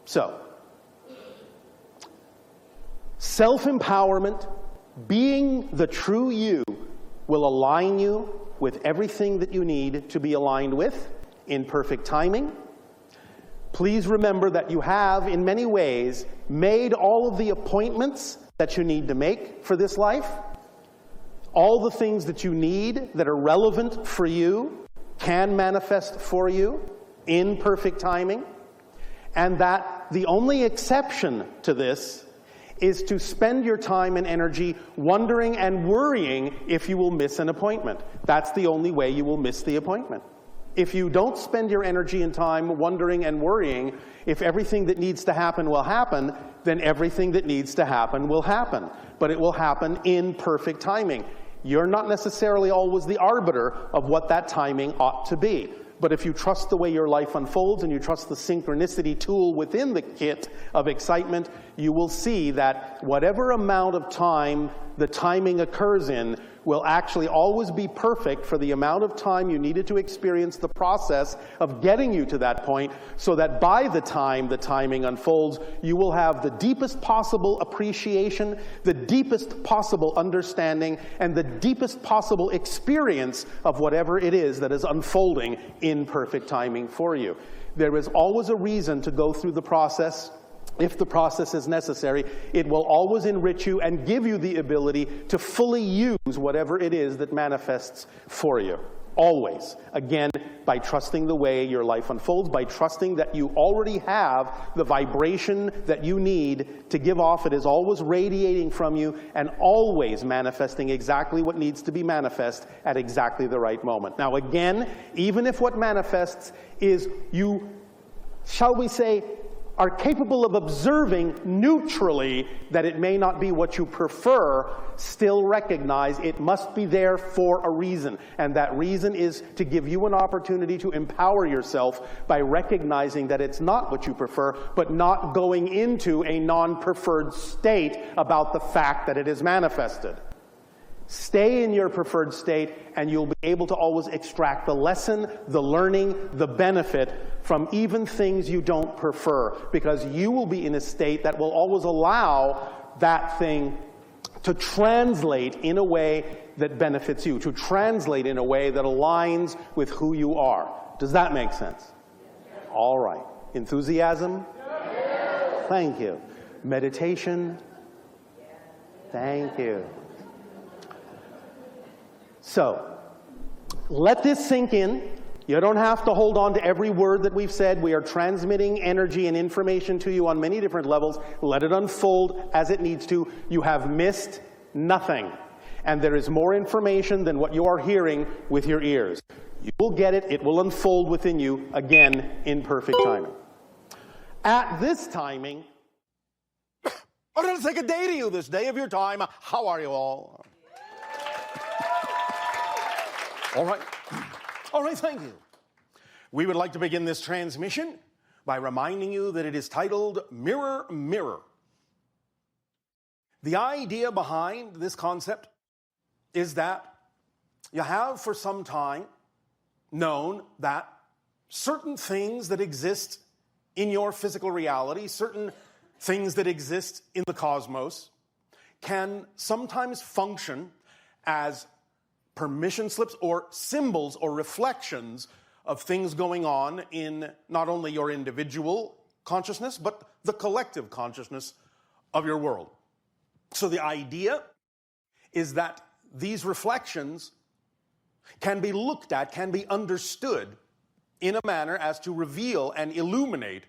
So, self-empowerment, being the true you, will align you with everything that you need to be aligned with in perfect timing. Please remember that you have, in many ways, made all of the appointments that you need to make for this life. All the things that you need that are relevant for you can manifest for you in perfect timing. And that the only exception to this is to spend your time and energy wondering and worrying if you will miss an appointment. That's the only way you will miss the appointment. If you don't spend your energy and time wondering and worrying if everything that needs to happen will happen, then everything that needs to happen will happen. But it will happen in perfect timing. You're not necessarily always the arbiter of what that timing ought to be. But if you trust the way your life unfolds and you trust the synchronicity tool within the kit of excitement, you will see that whatever amount of time the timing occurs in will actually always be perfect for the amount of time you needed to experience the process of getting you to that point, so that by the time the timing unfolds, you will have the deepest possible appreciation, the deepest possible understanding, and the deepest possible experience of whatever it is that is unfolding in perfect timing for you. There is always a reason to go through the process. If the process is necessary, it will always enrich you and give you the ability to fully use whatever it is that manifests for you. Always. Again, by trusting the way your life unfolds, by trusting that you already have the vibration that you need to give off. It is always radiating from you and always manifesting exactly what needs to be manifest at exactly the right moment. Now again, even if what manifests is you, shall we say, are capable of observing neutrally that it may not be what you prefer, still recognize it must be there for a reason. And that reason is to give you an opportunity to empower yourself by recognizing that it's not what you prefer, but not going into a non-preferred state about the fact that it is manifested. Stay in your preferred state, and you'll be able to always extract the lesson, the learning, the benefit from even things you don't prefer, because you will be in a state that will always allow that thing to translate in a way that benefits you, to translate in a way that aligns with who you are. Does that make sense? All right. Enthusiasm? Thank you. Meditation? Thank you. So, let this sink in. You don't have to hold on to every word that we've said. We are transmitting energy and information to you on many different levels. Let it unfold as it needs to. You have missed nothing. And there is more information than what you are hearing with your ears. You will get it. It will unfold within you, again, in perfect timing. At this timing, I'm going to take a day to you this day of your time. How are you all? All right. All right, thank you. We would like to begin this transmission by reminding you that it is titled Mirror, Mirror. The idea behind this concept is that you have for some time known that certain things that exist in your physical reality, certain things that exist in the cosmos, can sometimes function as permission slips or symbols or reflections of things going on in not only your individual consciousness, but the collective consciousness of your world. So the idea is that these reflections can be looked at, can be understood in a manner as to reveal and illuminate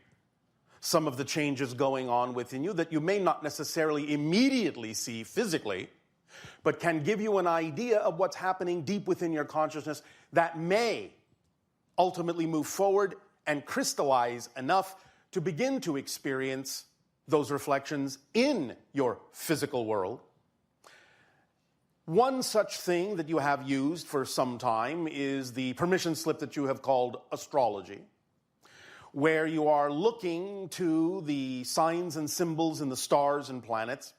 some of the changes going on within you that you may not necessarily immediately see physically, but can give you an idea of what's happening deep within your consciousness that may ultimately move forward and crystallize enough to begin to experience those reflections in your physical world. One such thing that you have used for some time is the permission slip that you have called astrology, where you are looking to the signs and symbols in the stars and planets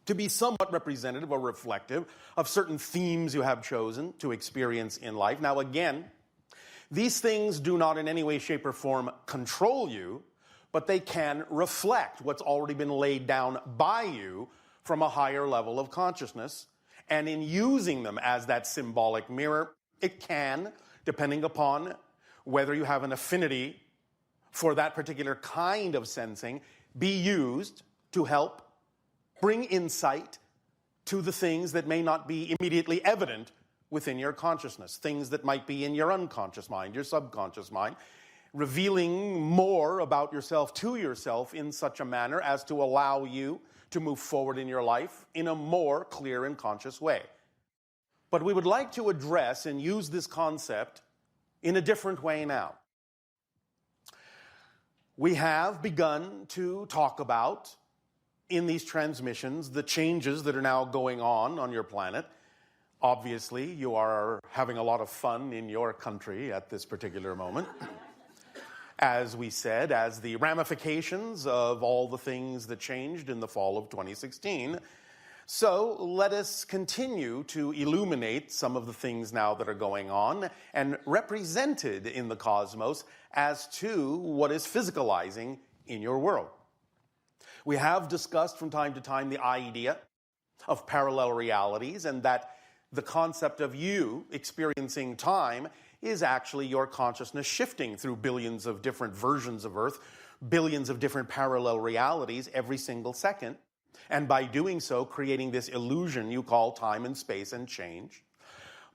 to be somewhat representative or reflective of certain themes you have chosen to experience in life. Now again, these things do not in any way, shape, or form control you, but they can reflect what's already been laid down by you from a higher level of consciousness. And in using them as that symbolic mirror, it can, depending upon whether you have an affinity for that particular kind of sensing, be used to help bring insight to the things that may not be immediately evident within your consciousness, things that might be in your unconscious mind, your subconscious mind, revealing more about yourself to yourself in such a manner as to allow you to move forward in your life in a more clear and conscious way. But we would like to address and use this concept in a different way now. We have begun to talk about, in these transmissions, the changes that are now going on your planet. Obviously, you are having a lot of fun in your country at this particular moment. As we said, as the ramifications of all the things that changed in the fall of 2016. So let us continue to illuminate some of the things now that are going on and represented in the cosmos as to what is physicalizing in your world. We have discussed from time to time the idea of parallel realities, and that the concept of you experiencing time is actually your consciousness shifting through billions of different versions of Earth, billions of different parallel realities every single second, and by doing so, creating this illusion you call time and space and change.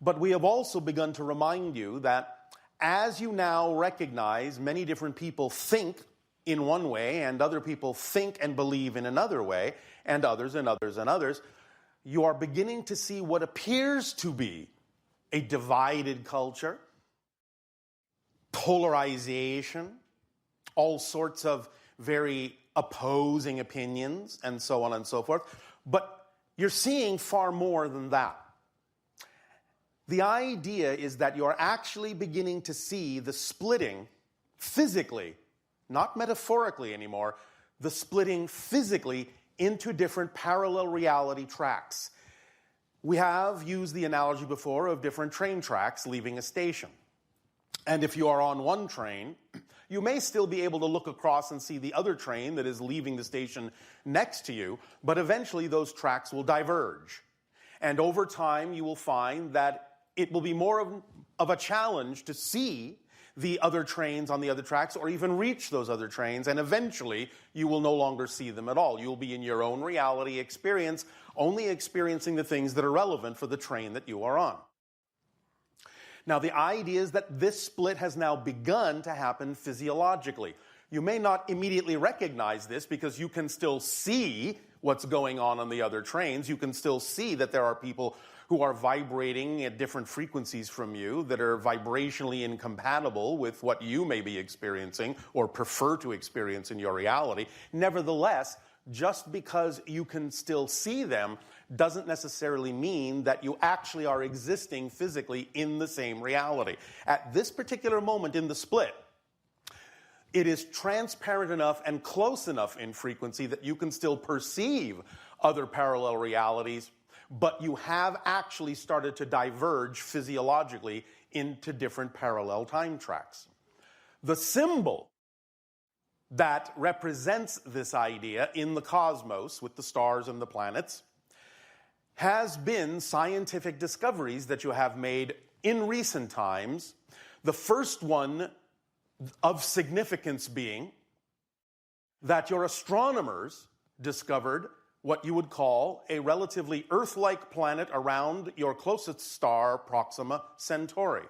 But we have also begun to remind you that as you now recognize many different people think in one way, and other people think and believe in another way, and others and others and others, you are beginning to see what appears to be a divided culture, polarization, all sorts of very opposing opinions, and so on and so forth. But you're seeing far more than that. The idea is that you're actually beginning to see the splitting physically, not metaphorically anymore, the splitting physically into different parallel reality tracks. We have used the analogy before of different train tracks leaving a station. And if you are on one train, you may still be able to look across and see the other train that is leaving the station next to you, but eventually those tracks will diverge. And over time, you will find that it will be more of a challenge to see the other trains on the other tracks or even reach those other trains, and eventually you will no longer see them at all. You'll be in your own reality experience, only experiencing the things that are relevant for the train that you are on. Now, the idea is that this split has now begun to happen physiologically. You may not immediately recognize this because you can still see what's going on the other trains. You can still see that there are people who are vibrating at different frequencies from you that are vibrationally incompatible with what you may be experiencing or prefer to experience in your reality. Nevertheless, just because you can still see them doesn't necessarily mean that you actually are existing physically in the same reality. At this particular moment in the split, it is transparent enough and close enough in frequency that you can still perceive other parallel realities, but you have actually started to diverge physiologically into different parallel time tracks. The symbol that represents this idea in the cosmos with the stars and the planets has been scientific discoveries that you have made in recent times. The first one of significance being that your astronomers discovered what you would call a relatively Earth-like planet around your closest star, Proxima Centauri,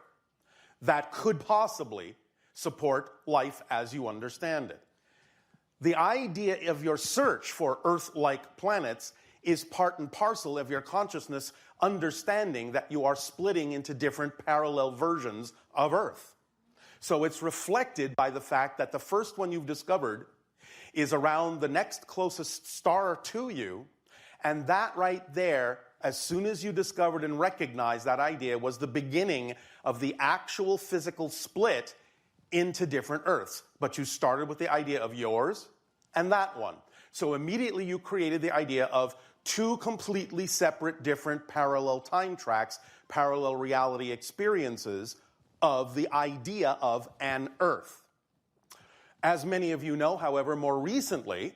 that could possibly support life as you understand it. The idea of your search for Earth-like planets is part and parcel of your consciousness understanding that you are splitting into different parallel versions of Earth. So it's reflected by the fact that the first one you've discovered is around the next closest star to you, and that right there, as soon as you discovered and recognized that idea, was the beginning of the actual physical split into different Earths. But you started with the idea of yours and that one. So immediately you created the idea of two completely separate, different parallel time tracks, parallel reality experiences of the idea of an Earth. As many of you know, however, more recently,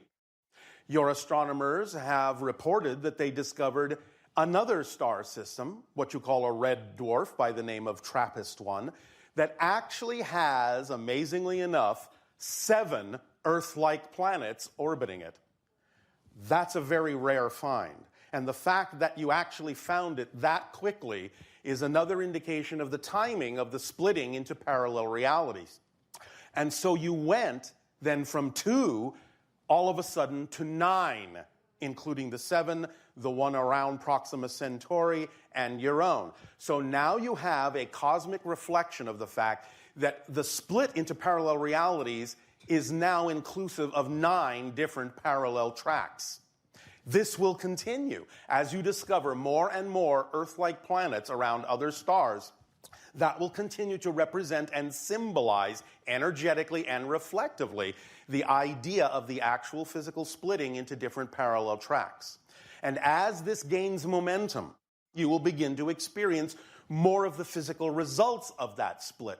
your astronomers have reported that they discovered another star system, what you call a red dwarf by the name of TRAPPIST-1, that actually has, amazingly enough, 7 Earth-like planets orbiting it. That's a very rare find. And the fact that you actually found it that quickly is another indication of the timing of the splitting into parallel realities. And so you went then from 2 all of a sudden to 9, including the 7, the one around Proxima Centauri, and your own. So now you have a cosmic reflection of the fact that the split into parallel realities is now inclusive of 9 different parallel tracks. This will continue as you discover more and more Earth-like planets around other stars. That will continue to represent and symbolize energetically and reflectively the idea of the actual physical splitting into different parallel tracks. And as this gains momentum, you will begin to experience more of the physical results of that split.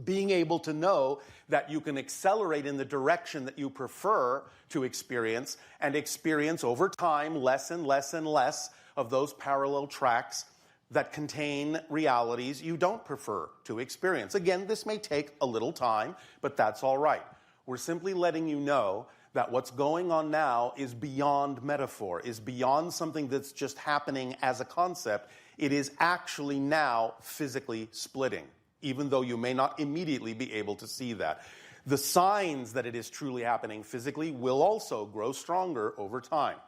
Being able to know that you can accelerate in the direction that you prefer to experience and experience over time less and less and less of those parallel tracks that contain realities you don't prefer to experience. Again, this may take a little time, but that's all right. We're simply letting you know that what's going on now is beyond metaphor, is beyond something that's just happening as a concept. It is actually now physically splitting, even though you may not immediately be able to see that. The signs that it is truly happening physically will also grow stronger over time.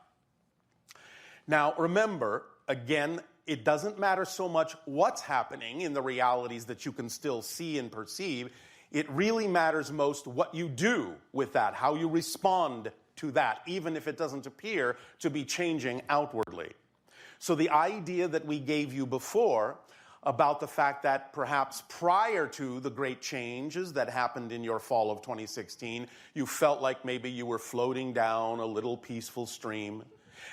Now, remember, again, it doesn't matter so much what's happening in the realities that you can still see and perceive. It really matters most what you do with that, how you respond to that, even if it doesn't appear to be changing outwardly. So the idea that we gave you before about the fact that perhaps prior to the great changes that happened in your fall of 2016, you felt like maybe you were floating down a little peaceful stream.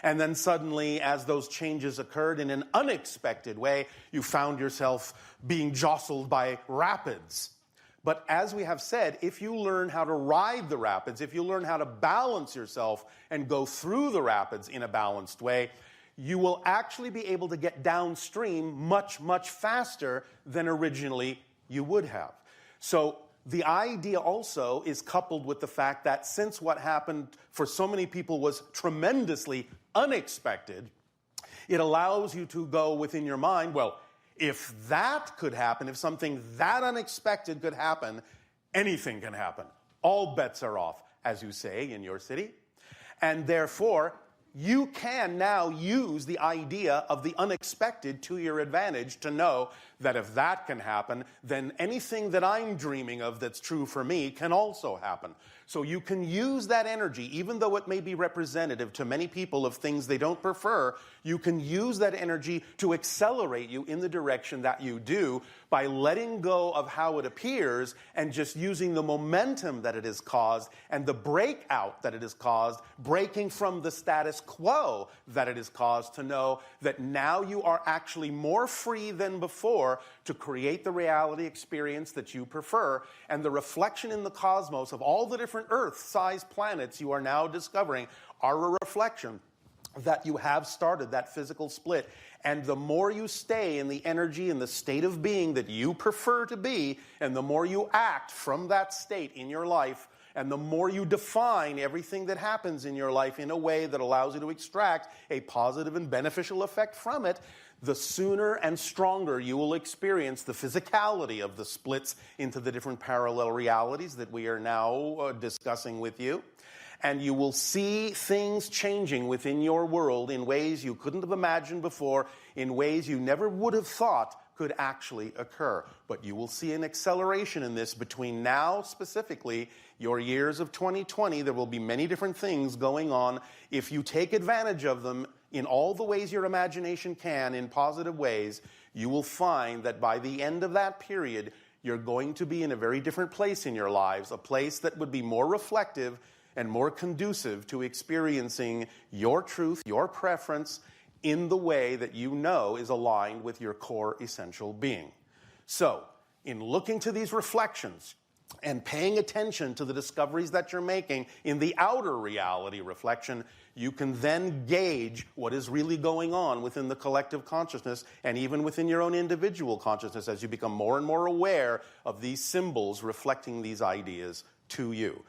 And then suddenly, as those changes occurred in an unexpected way, you found yourself being jostled by rapids. But as we have said, if you learn how to ride the rapids, if you learn how to balance yourself and go through the rapids in a balanced way, you will actually be able to get downstream much, much faster than originally you would have. So the idea also is coupled with the fact that since what happened for so many people was tremendously unexpected, it allows you to go within your mind, well, if that could happen, if something that unexpected could happen, anything can happen. All bets are off, as you say in your city. And therefore, you can now use the idea of the unexpected to your advantage to know that if that can happen, then anything that I'm dreaming of that's true for me can also happen. So you can use that energy, even though it may be representative to many people of things they don't prefer, you can use that energy to accelerate you in the direction that you do by letting go of how it appears and just using the momentum that it has caused and the breakout that it has caused, breaking from the status quo that it has caused, to know that now you are actually more free than before to create the reality experience that you prefer, and the reflection in the cosmos of all the different Earth-sized planets you are now discovering are a reflection that you have started that physical split. And the more you stay in the energy and the state of being that you prefer to be, and the more you act from that state in your life, and the more you define everything that happens in your life in a way that allows you to extract a positive and beneficial effect from it, the sooner and stronger you will experience the physicality of the splits into the different parallel realities that we are now discussing with you. And you will see things changing within your world in ways you couldn't have imagined before, in ways you never would have thought could actually occur. But you will see an acceleration in this between now, specifically, your years of 2020. There will be many different things going on. If you take advantage of them in all the ways your imagination can, in positive ways, you will find that by the end of that period, you're going to be in a very different place in your lives, a place that would be more reflective and more conducive to experiencing your truth, your preference, in the way that you know is aligned with your core essential being. So, in looking to these reflections and paying attention to the discoveries that you're making in the outer reality reflection, you can then gauge what is really going on within the collective consciousness and even within your own individual consciousness as you become more and more aware of these symbols reflecting these ideas to you.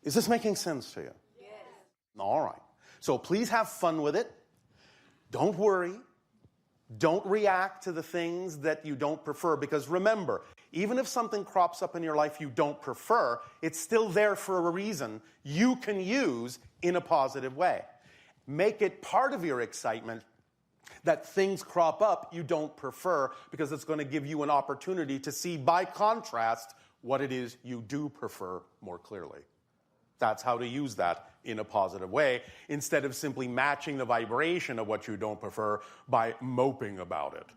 Is this making sense to you? Yes. All right. So please have fun with it. Don't worry. Don't react to the things that you don't prefer, because remember, even if something crops up in your life you don't prefer, it's still there for a reason you can use in a positive way. Make it part of your excitement that things crop up you don't prefer, because it's going to give you an opportunity to see, by contrast, what it is you do prefer more clearly. That's how to use that in a positive way, instead of simply matching the vibration of what you don't prefer by moping about it.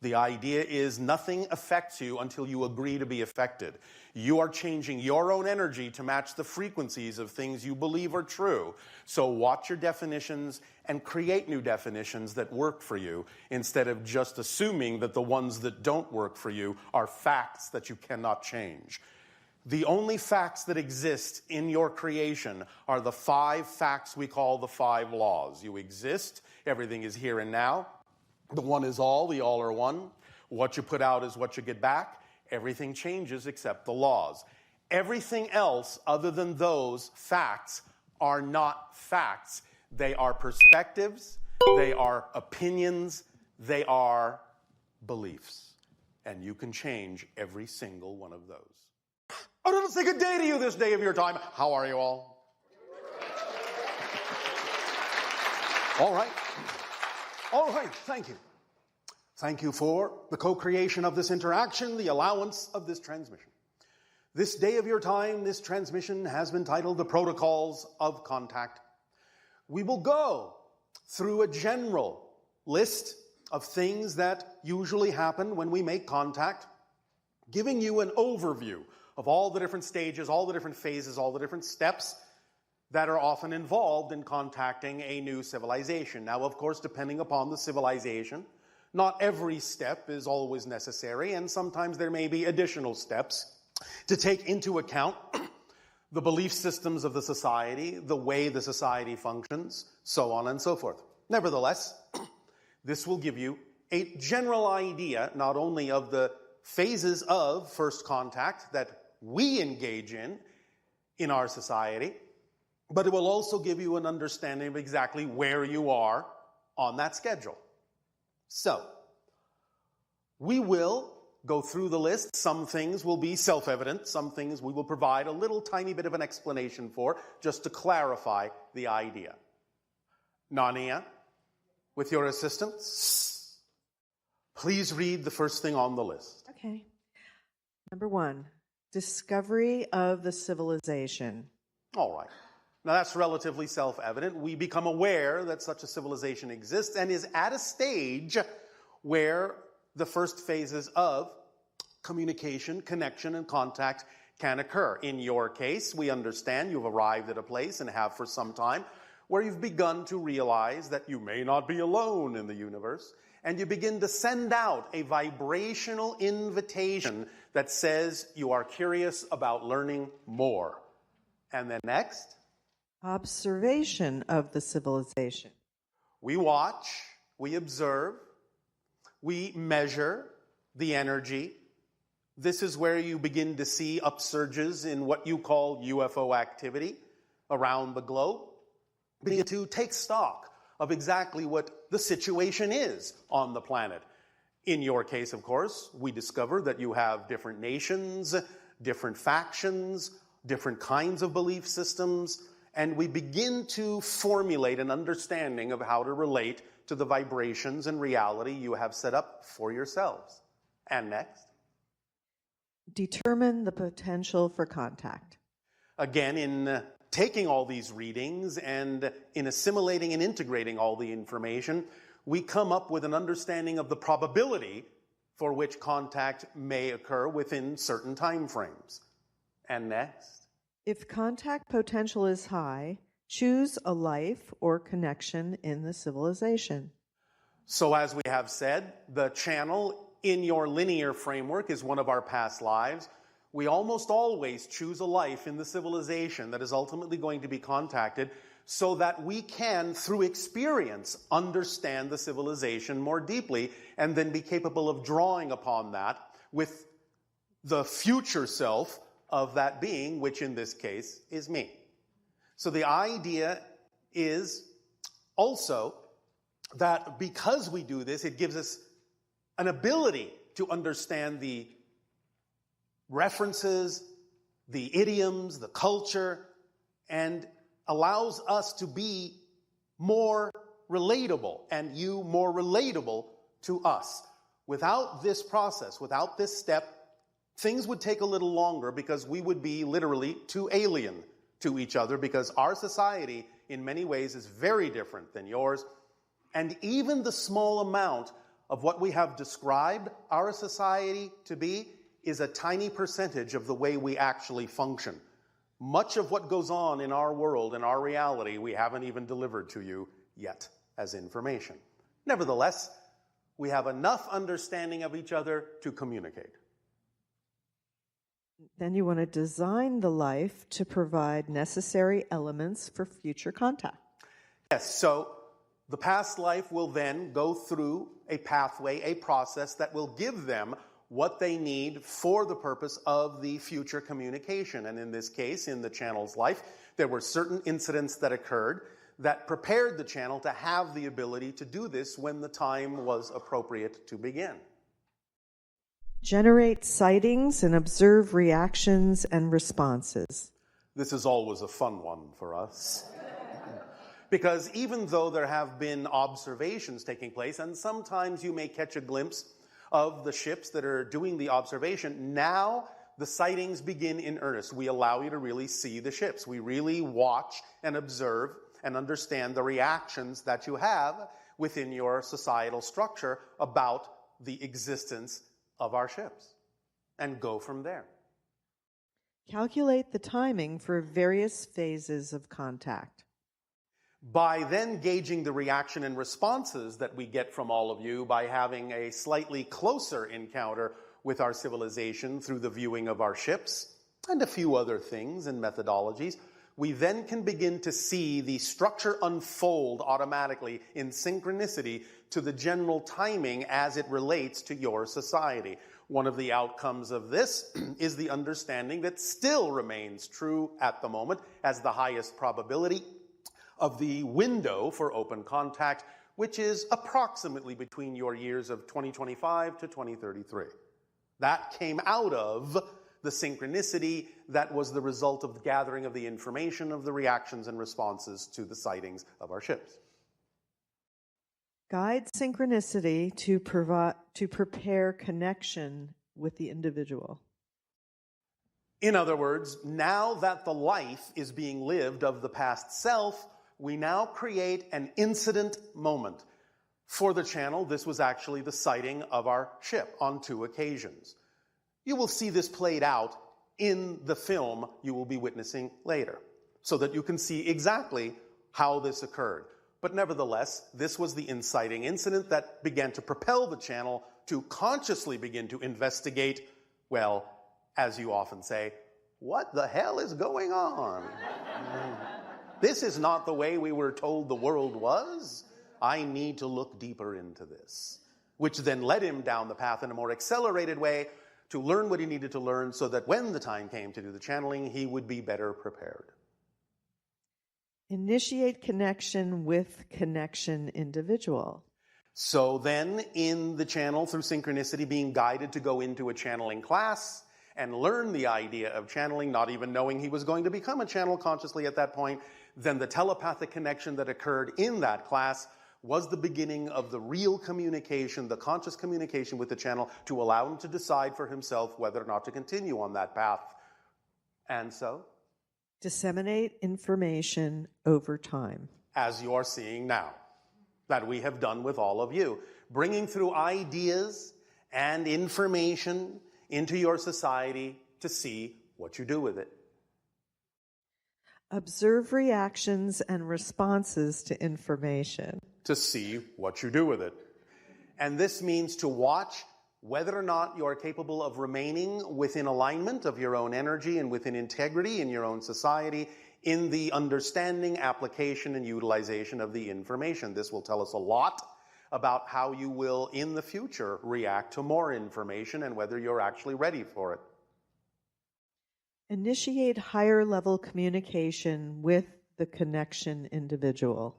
The idea is nothing affects you until you agree to be affected. You are changing your own energy to match the frequencies of things you believe are true. So watch your definitions and create new definitions that work for you, instead of just assuming that the ones that don't work for you are facts that you cannot change. The only facts that exist in your creation are the 5 facts we call the 5 laws. You exist, everything is here and now. The one is all, the all are one. What you put out is what you get back. Everything changes except the laws. Everything else other than those facts are not facts. They are perspectives, they are opinions, they are beliefs. And you can change every single one of those. I want to say good day to you this day of your time. How are you all? All right. All right, thank you. Thank you for the co-creation of this interaction, the allowance of this transmission. This day of your time, this transmission has been titled The Protocols of Contact. We will go through a general list of things that usually happen when we make contact, giving you an overview of all the different stages, all the different phases, all the different steps that are often involved in contacting a new civilization. Now, of course, depending upon the civilization, not every step is always necessary, and sometimes there may be additional steps to take into account the belief systems of the society, the way the society functions, so on and so forth. Nevertheless, this will give you a general idea, not only of the phases of first contact that we engage in our society, but it will also give you an understanding of exactly where you are on that schedule. So, we will go through the list. Some things will be self-evident. Some things we will provide a little tiny bit of an explanation for, just to clarify the idea. Nania, with your assistance, please read the first thing on the list. Okay. Number 1, discovery of the civilization. All right. Now that's relatively self-evident. We become aware that such a civilization exists and is at a stage where the first phases of communication, connection, and contact can occur. In your case, we understand you've arrived at a place, and have for some time, where you've begun to realize that you may not be alone in the universe, and you begin to send out a vibrational invitation that says you are curious about learning more. And then next, observation of the civilization. we watch, we observe, we measure the energy. This is where you begin to see upsurges in what you call UFO activity around the globe. Begin to take stock of exactly what the situation is on the planet. In your case, of course, we discover that you have different nations, different factions, different kinds of belief systems, and we begin to formulate an understanding of how to relate to the vibrations and reality you have set up for yourselves. And next? Determine the potential for contact. Again, in taking all these readings and in assimilating and integrating all the information, we come up with an understanding of the probability for which contact may occur within certain time frames. And next? If contact potential is high, choose a life or connection in the civilization. So as we have said, the channel in your linear framework is one of our past lives. We almost always choose a life in the civilization that is ultimately going to be contacted, so that we can, through experience, understand the civilization more deeply, and then be capable of drawing upon that with the future self of that being, which in this case is me. So the idea is also that because we do this, it gives us an ability to understand the references, the idioms, the culture, and allows us to be more relatable, and you more relatable to us. Without this process, without this step, things would take a little longer, because we would be literally too alien to each other, because our society in many ways is very different than yours. And even the small amount of what we have described our society to be is a tiny percentage of the way we actually function. Much of what goes on in our world, in our reality, we haven't even delivered to you yet as information. Nevertheless, we have enough understanding of each other to communicate. Then you want to design the life to provide necessary elements for future contact. Yes, so the past life will then go through a pathway, a process that will give them what they need for the purpose of the future communication. And in this case, in the channel's life, there were certain incidents that occurred that prepared the channel to have the ability to do this when the time was appropriate to begin. Generate sightings and observe reactions and responses. This is always a fun one for us. Because even though there have been observations taking place, and sometimes you may catch a glimpse of the ships that are doing the observation, now the sightings begin in earnest. We allow you to really see the ships. We really watch and observe and understand the reactions that you have within your societal structure about the existence of our ships, and go from there. Calculate the timing for various phases of contact. By then gauging the reaction and responses that we get from all of you, by having a slightly closer encounter with our civilization through the viewing of our ships, and a few other things and methodologies, we then can begin to see the structure unfold automatically in synchronicity to the general timing as it relates to your society. One of the outcomes of this is the understanding that still remains true at the moment as the highest probability of the window for open contact, which is approximately between your years of 2025 to 2033. That came out of the synchronicity that was the result of the gathering of the information of the reactions and responses to the sightings of our ships. Guide synchronicity to prepare connection with the individual. In other words, now that the life is being lived of the past self, we now create an incident moment. For the channel, this was actually the sighting of our ship on 2 occasions. You will see this played out in the film you will be witnessing later, so that you can see exactly how this occurred. But nevertheless, this was the inciting incident that began to propel the channel to consciously begin to investigate, well, as you often say, what the hell is going on? This is not the way we were told the world was. I need to look deeper into this. Which then led him down the path in a more accelerated way to learn what he needed to learn so that when the time came to do the channeling, he would be better prepared. Initiate connection with connection individual. So then, in the channel, through synchronicity, being guided to go into a channeling class and learn the idea of channeling, not even knowing he was going to become a channel consciously at that point, then the telepathic connection that occurred in that class was the beginning of the real communication, the conscious communication with the channel, to allow him to decide for himself whether or not to continue on that path. And so? Disseminate information over time. As you are seeing now, that we have done with all of you. Bringing through ideas and information into your society to see what you do with it. Observe reactions and responses to information. To see what you do with it. And this means to watch whether or not you are capable of remaining within alignment of your own energy and within integrity in your own society in the understanding, application, and utilization of the information. This will tell us a lot about how you will, in the future, react to more information and whether you're actually ready for it. Initiate higher level communication with the connection individual.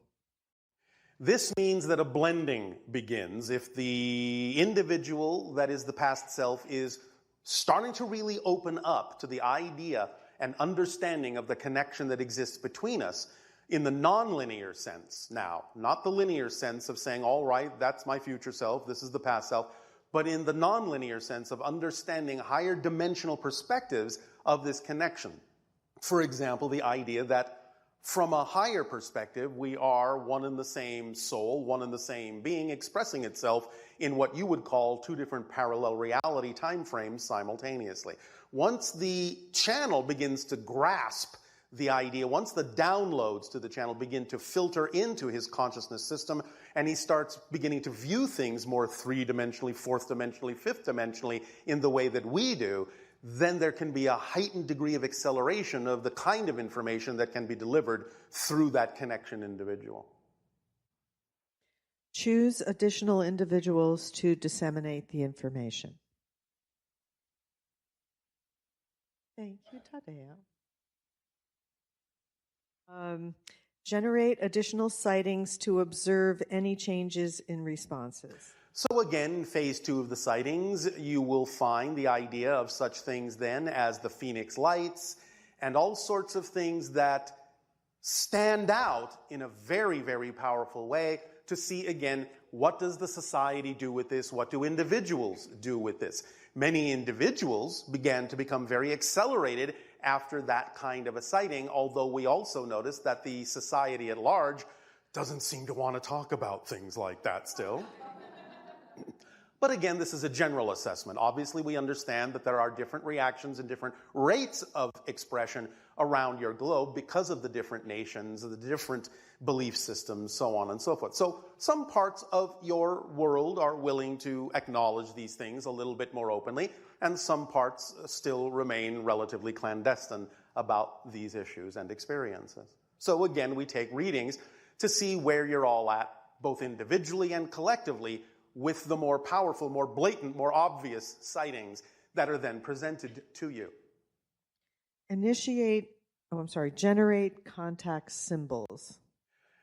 This means that a blending begins if the individual, that is the past self, is starting to really open up to the idea and understanding of the connection that exists between us in the non-linear sense now, not the linear sense of saying, all right, that's my future self, this is the past self, but in the non-linear sense of understanding higher dimensional perspectives of this connection. For example, the idea that from a higher perspective, we are one and the same soul, one and the same being, expressing itself in what you would call 2 different parallel reality time frames simultaneously. Once the channel begins to grasp the idea, once the downloads to the channel begin to filter into his consciousness system, and he starts beginning to view things more 3-dimensionally, 4th-dimensionally, 5th-dimensionally in the way that we do, then there can be a heightened degree of acceleration of the kind of information that can be delivered through that connection individual. Choose additional individuals to disseminate the information. Thank you, Tadeo. Generate additional sightings to observe any changes in responses. So again, in phase 2 of the sightings, you will find the idea of such things then as the Phoenix lights and all sorts of things that stand out in a very, very powerful way to see again, what does the society do with this? What do individuals do with this? Many individuals began to become very accelerated after that kind of a sighting, although we also noticed that the society at large doesn't seem to want to talk about things like that still. But again, this is a general assessment. Obviously, we understand that there are different reactions and different rates of expression around your globe because of the different nations, the different belief systems, so on and so forth. So some parts of your world are willing to acknowledge these things a little bit more openly, and some parts still remain relatively clandestine about these issues and experiences. So again, we take readings to see where you're all at, both individually and collectively, with the more powerful, more blatant, more obvious sightings that are then presented to you. Generate contact symbols.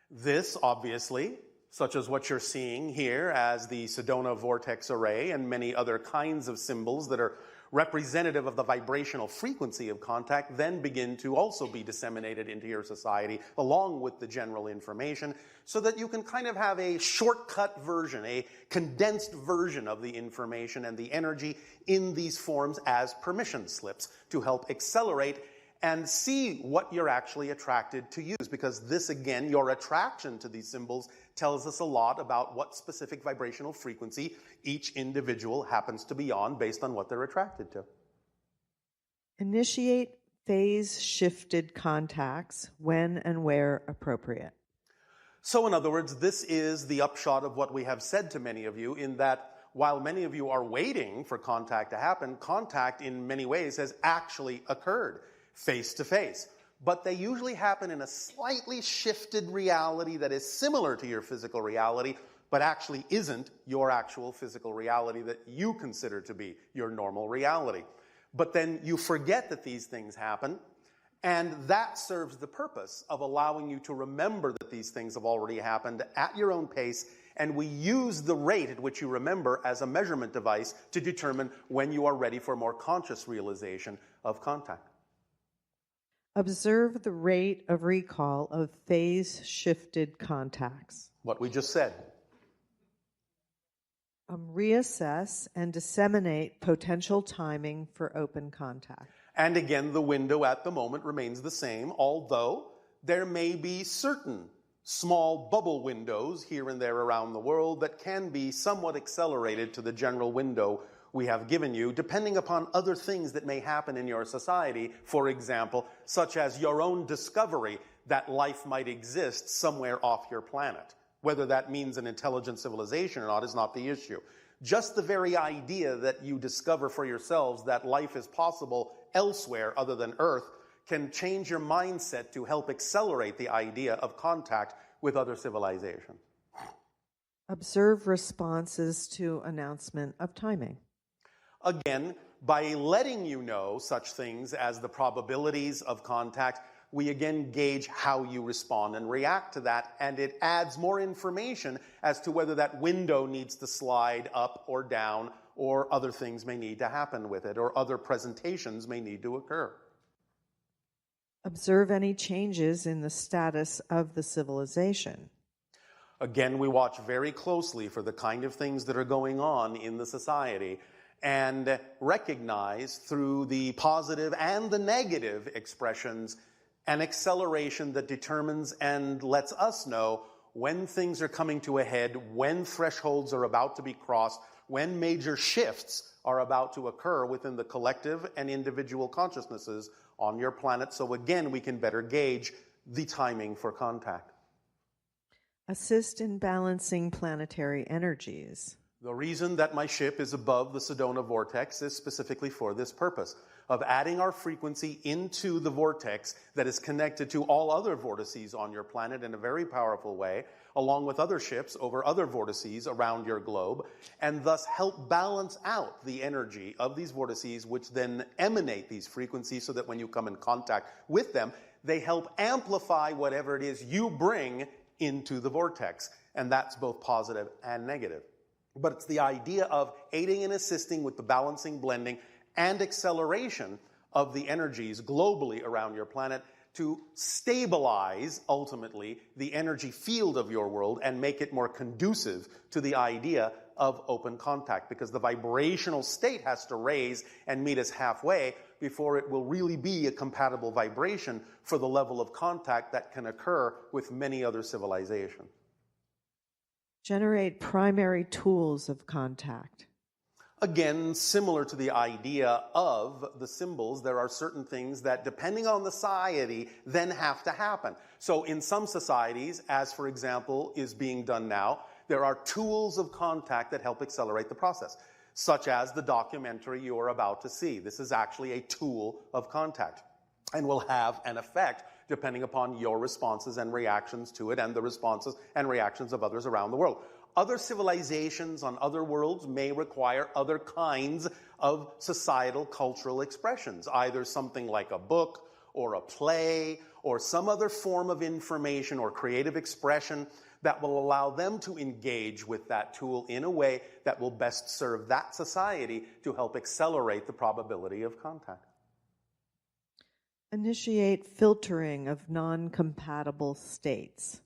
This, obviously, such as what you're seeing here as the Sedona vortex array and many other kinds of symbols that are representative of the vibrational frequency of contact, then begin to also be disseminated into your society along with the general information, so that you can kind of have a shortcut version, a condensed version of the information and the energy in these forms as permission slips to help accelerate and see what you're actually attracted to use. Because this, again, your attraction to these symbols tells us a lot about what specific vibrational frequency each individual happens to be on based on what they're attracted to. Initiate phase-shifted contacts when and where appropriate. So in other words, this is the upshot of what we have said to many of you, in that while many of you are waiting for contact to happen, contact in many ways has actually occurred face to face. But they usually happen in a slightly shifted reality that is similar to your physical reality, but actually isn't your actual physical reality that you consider to be your normal reality. But then you forget that these things happen, and that serves the purpose of allowing you to remember that these things have already happened at your own pace, and we use the rate at which you remember as a measurement device to determine when you are ready for more conscious realization of contact. Observe the rate of recall of phase-shifted contacts. What we just said. Reassess and disseminate potential timing for open contact. And again, the window at the moment remains the same, although there may be certain small bubble windows here and there around the world that can be somewhat accelerated to the general window we have given you, depending upon other things that may happen in your society, for example, such as your own discovery that life might exist somewhere off your planet. Whether that means an intelligent civilization or not is not the issue. Just the very idea that you discover for yourselves that life is possible elsewhere other than Earth can change your mindset to help accelerate the idea of contact with other civilizations. Observe responses to announcement of timing. Again, by letting you know such things as the probabilities of contact, we again gauge how you respond and react to that, and it adds more information as to whether that window needs to slide up or down, or other things may need to happen with it, or other presentations may need to occur. Observe any changes in the status of the civilization. Again, we watch very closely for the kind of things that are going on in the society, and recognize through the positive and the negative expressions an acceleration that determines and lets us know when things are coming to a head, when thresholds are about to be crossed, when major shifts are about to occur within the collective and individual consciousnesses on your planet, so again we can better gauge the timing for contact. Assist in balancing planetary energies. The reason that my ship is above the Sedona vortex is specifically for this purpose, of adding our frequency into the vortex that is connected to all other vortices on your planet in a very powerful way, along with other ships over other vortices around your globe, and thus help balance out the energy of these vortices, which then emanate these frequencies so that when you come in contact with them, they help amplify whatever it is you bring into the vortex. And that's both positive and negative. But it's the idea of aiding and assisting with the balancing, blending, and acceleration of the energies globally around your planet to stabilize, ultimately, the energy field of your world and make it more conducive to the idea of open contact, because the vibrational state has to raise and meet us halfway before it will really be a compatible vibration for the level of contact that can occur with many other civilizations. Generate primary tools of contact. Again, similar to the idea of the symbols, there are certain things that, depending on the society, then have to happen. So in some societies, as for example is being done now, there are tools of contact that help accelerate the process, such as the documentary you are about to see. This is actually a tool of contact and will have an effect depending upon your responses and reactions to it and the responses and reactions of others around the world. other civilizations on other worlds may require other kinds of societal cultural expressions, either something like a book or a play or some other form of information or creative expression that will allow them to engage with that tool in a way that will best serve that society to help accelerate the probability of contact. Initiate filtering of non-compatible states.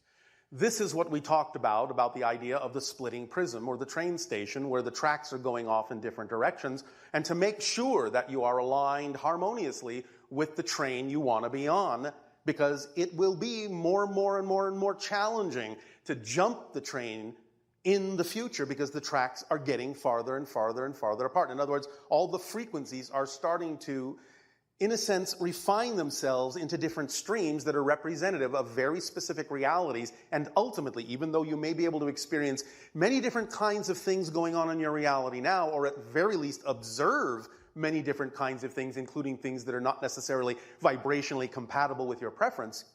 This is what we talked about the idea of the splitting prism or the train station where the tracks are going off in different directions, and to make sure that you are aligned harmoniously with the train you want to be on, because it will be more and more challenging to jump the train in the future because the tracks are getting farther and farther and farther apart. In other words, all the frequencies are starting to, in a sense, refine themselves into different streams that are representative of very specific realities. And ultimately, even though you may be able to experience many different kinds of things going on in your reality now, or at very least observe many different kinds of things, including things that are not necessarily vibrationally compatible with your preference,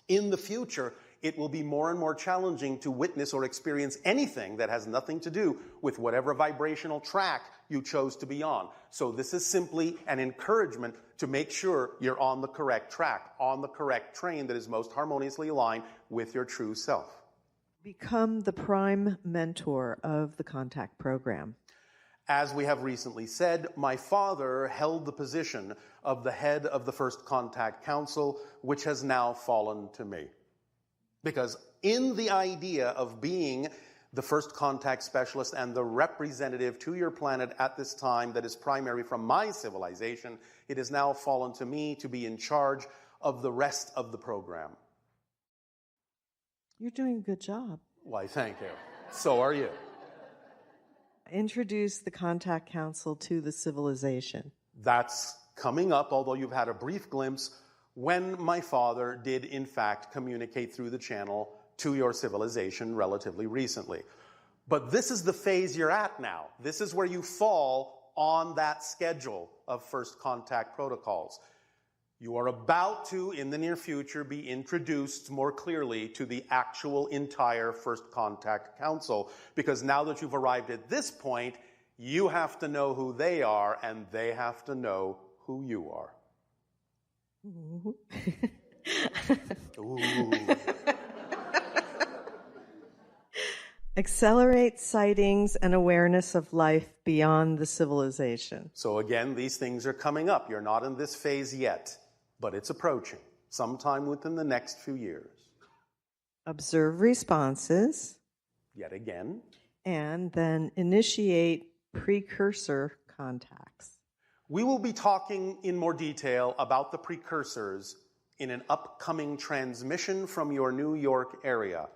in the future, it will be more and more challenging to witness or experience anything that has nothing to do with whatever vibrational track you chose to be on. So this is simply an encouragement to make sure you're on the correct track, on the correct train that is most harmoniously aligned with your true self. Become the prime mentor of the contact program. As we have recently said, my father held the position of the head of the First Contact Council, which has now fallen to me. Because in the idea of being the first contact specialist and the representative to your planet at this time that is primary from my civilization, it has now fallen to me to be in charge of the rest of the program. You're doing a good job. Why, thank you. So are you. Introduce the Contact Council to the civilization. That's coming up, although you've had a brief glimpse, when my father did in fact communicate through the channel to your civilization relatively recently. But this is the phase you're at now. This is where you fall on that schedule of first contact protocols. You are about to, in the near future, be introduced more clearly to the actual entire First Contact Council, because now that you've arrived at this point, you have to know who they are, and they have to know who you are. Ooh. Accelerate sightings and awareness of life beyond the civilization. So again, these things are coming up. You're not in this phase yet, but it's approaching, sometime within the next few years. Observe responses. Yet again. And then initiate precursor contacts. We will be talking in more detail about the precursors in an upcoming transmission from your New York area.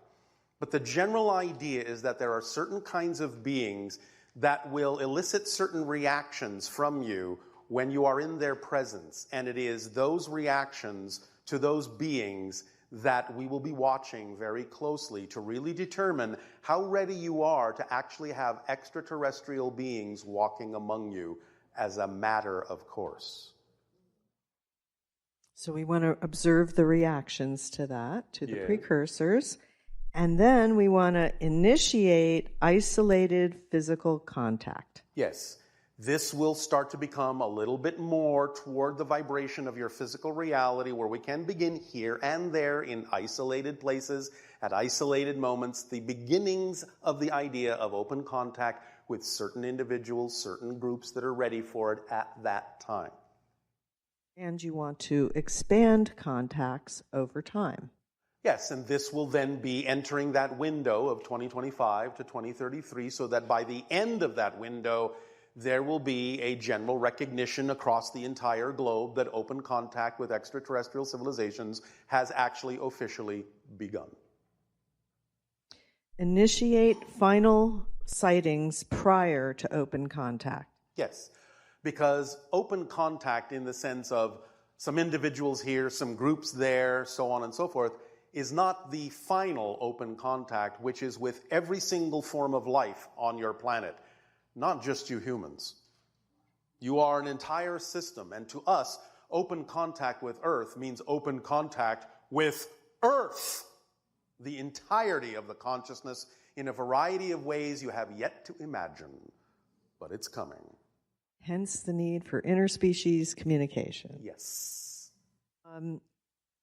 But the general idea is that there are certain kinds of beings that will elicit certain reactions from you when you are in their presence. And it is those reactions to those beings that we will be watching very closely to really determine how ready you are to actually have extraterrestrial beings walking among you as a matter of course. So we want to observe the reactions to that, to the precursors. And then we want to initiate isolated physical contact. Yes. This will start to become a little bit more toward the vibration of your physical reality, where we can begin here and there in isolated places, at isolated moments, the beginnings of the idea of open contact with certain individuals, certain groups that are ready for it at that time. And you want to expand contacts over time. Yes, and this will then be entering that window of 2025 to 2033, so that by the end of that window, there will be a general recognition across the entire globe that open contact with extraterrestrial civilizations has actually officially begun. Initiate final sightings prior to open contact. Yes, because open contact in the sense of some individuals here, some groups there, so on and so forth, is not the final open contact, which is with every single form of life on your planet, not just you humans. You are an entire system, and to us, open contact with Earth means open contact with Earth. the entirety of the consciousness in a variety of ways you have yet to imagine. But it's coming. Hence the need for interspecies communication. Yes.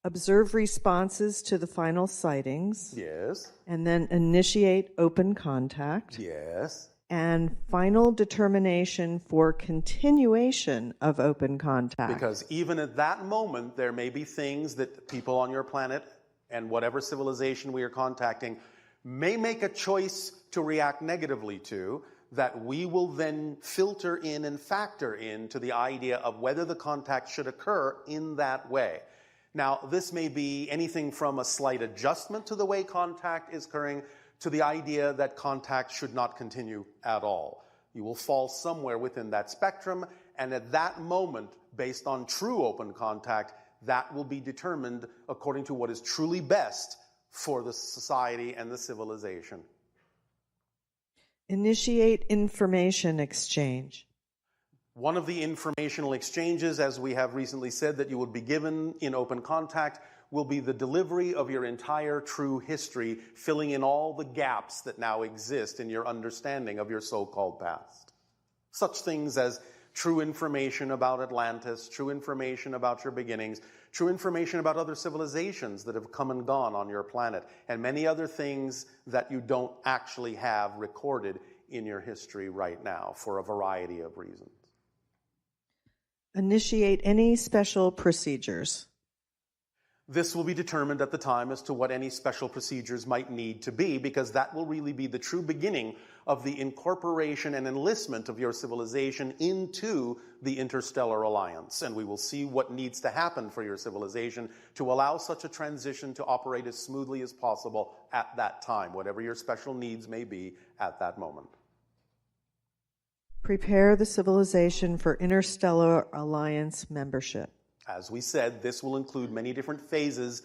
Observe responses to the final sightings. Yes. And then initiate open contact. Yes. And final determination for continuation of open contact. Because even at that moment, there may be things that people on your planet and whatever civilization we are contacting may make a choice to react negatively to, that we will then filter in and factor into the idea of whether the contact should occur in that way. Now, this may be anything from a slight adjustment to the way contact is occurring to the idea that contact should not continue at all. You will fall somewhere within that spectrum, and at that moment, based on true open contact, that will be determined according to what is truly best for the society and the civilization. Initiate information exchange. One of the informational exchanges, as we have recently said, that you would be given in open contact will be the delivery of your entire true history, filling in all the gaps that now exist in your understanding of your so-called past. Such things as true information about Atlantis, true information about your beginnings, true information about other civilizations that have come and gone on your planet, and many other things that you don't actually have recorded in your history right now for a variety of reasons. Initiate any special procedures. This will be determined at the time as to what any special procedures might need to be, because that will really be the true beginning of the incorporation and enlistment of your civilization into the interstellar alliance. And we will see what needs to happen for your civilization to allow such a transition to operate as smoothly as possible at that time, whatever your special needs may be at that moment. Prepare the civilization for interstellar alliance membership. As we said, this will include many different phases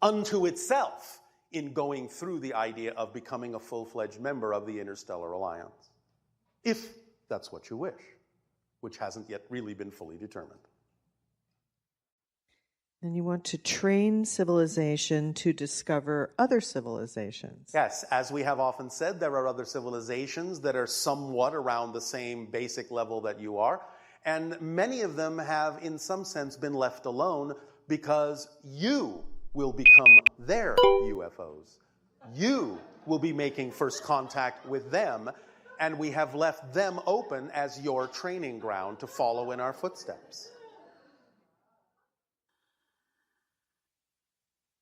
unto itself in going through the idea of becoming a full-fledged member of the Interstellar Alliance, if that's what you wish, which hasn't yet really been fully determined. And you want to train civilization to discover other civilizations. Yes, as we have often said, there are other civilizations that are somewhat around the same basic level that you are, and many of them have, in some sense, been left alone because you will become their UFOs. You will be making first contact with them, and we have left them open as your training ground to follow in our footsteps.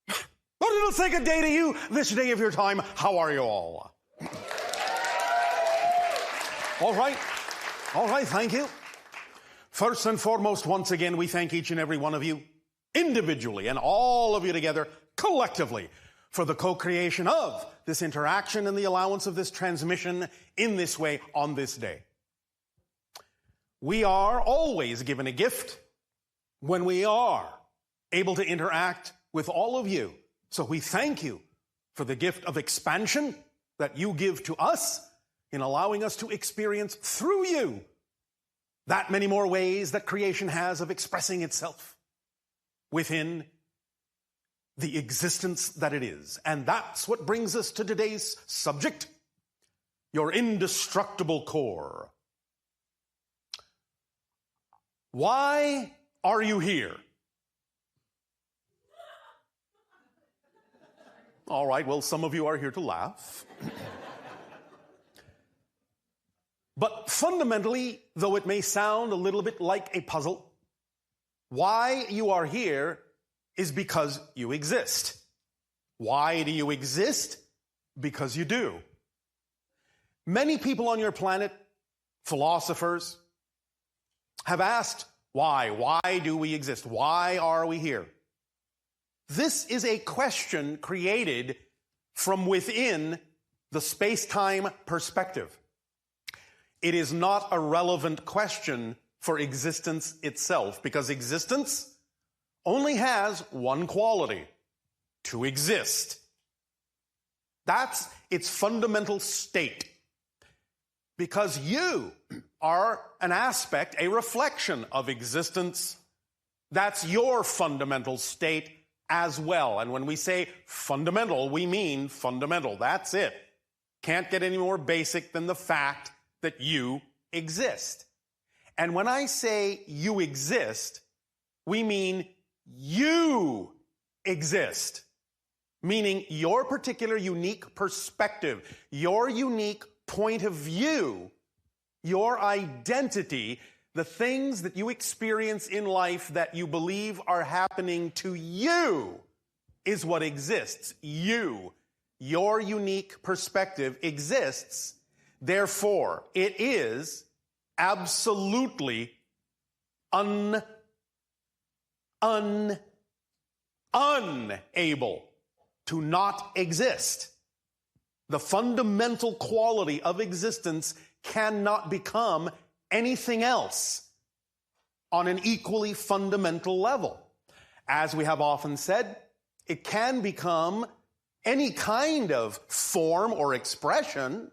But it'll take a day to you, this day of your time. How are you all? All right, thank you. First and foremost, once again, we thank each and every one of you, individually and all of you together, collectively, for the co-creation of this interaction and the allowance of this transmission in this way on this day. We are always given a gift when we are able to interact with all of you. So we thank you for the gift of expansion that you give to us in allowing us to experience through you that many more ways that creation has of expressing itself within the existence that it is. And that's what brings us to today's subject, your indestructible core. Why are you here? All right, well, some of you are here to laugh. But fundamentally, though it may sound a little bit like a puzzle, why you are here is because you exist. Why do you exist? Because you do. Many people on your planet, philosophers, have asked why. Why do we exist? Why are we here? This is a question created from within the space-time perspective. It is not a relevant question for existence itself, because existence only has one quality: to exist. That's its fundamental state. Because you are an aspect, a reflection of existence. That's your fundamental state as well. And when we say fundamental, we mean fundamental. That's it. Can't get any more basic than the fact that you exist. And when I say you exist, we mean you exist. Meaning your particular unique perspective, your unique point of view, your identity, the things that you experience in life that you believe are happening to you is what exists. You, your unique perspective exists. Therefore, it is absolutely unable to not exist. The fundamental quality of existence cannot become anything else on an equally fundamental level. As we have often said, it can become any kind of form or expression,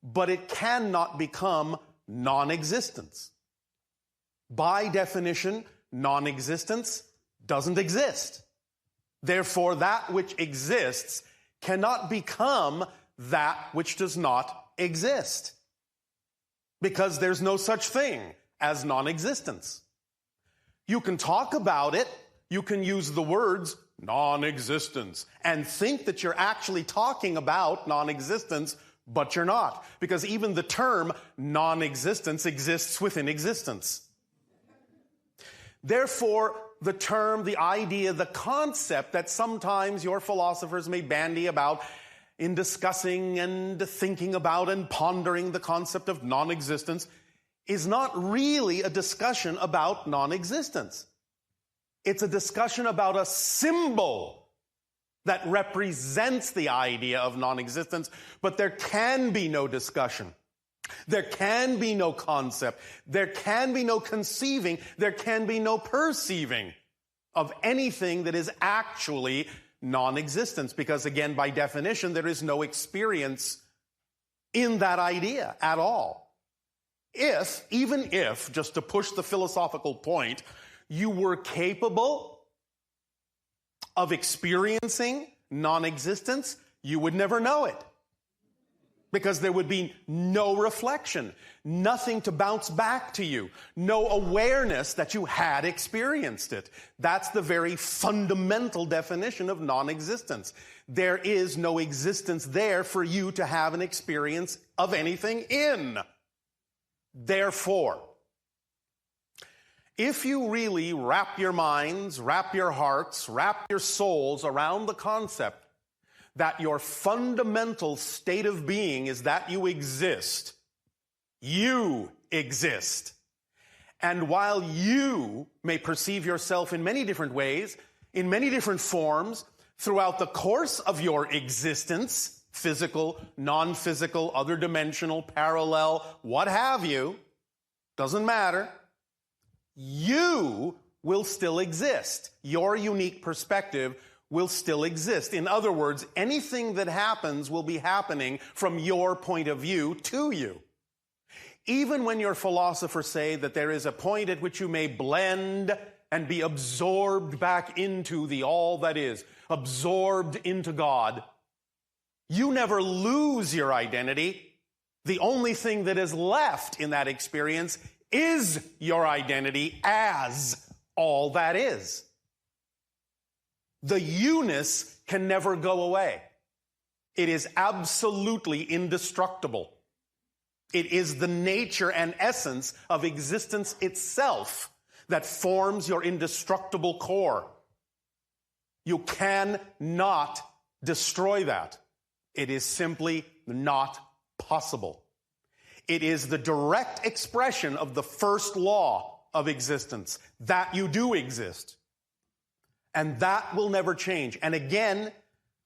but it cannot become non-existence. By definition, non-existence doesn't exist. Therefore, that which exists cannot become that which does not exist. Because there's no such thing as non-existence. You can talk about it, you can use the words non-existence and think that you're actually talking about non-existence, but you're not. Because even the term non-existence exists within existence. Therefore, the term, the idea, the concept that sometimes your philosophers may bandy about in discussing and thinking about and pondering the concept of non-existence is not really a discussion about non-existence. It's a discussion about a symbol that represents the idea of non-existence, but there can be no discussion. There can be no concept. There can be no conceiving. There can be no perceiving of anything that is actually non-existence, because again, by definition, there is no experience in that idea at all. Even if, just to push the philosophical point, you were capable of experiencing non-existence, you would never know it. Because there would be no reflection, nothing to bounce back to you, no awareness that you had experienced it. That's the very fundamental definition of non-existence. There is no existence there for you to have an experience of anything in. Therefore, if you really wrap your minds, wrap your hearts, wrap your souls around the concept that your fundamental state of being is that you exist. You exist. And while you may perceive yourself in many different ways, in many different forms, throughout the course of your existence, physical, non-physical, other dimensional, parallel, what have you, doesn't matter, you will still exist. Your unique perspective will still exist. In other words, anything that happens will be happening from your point of view to you. Even when your philosophers say that there is a point at which you may blend and be absorbed back into the all that is, absorbed into God, you never lose your identity. The only thing that is left in that experience is your identity as all that is. The you-ness can never go away. It is absolutely indestructible. It is the nature and essence of existence itself that forms your indestructible core. You cannot destroy that. It is simply not possible. It is the direct expression of the first law of existence, that you do exist. And that will never change. And again,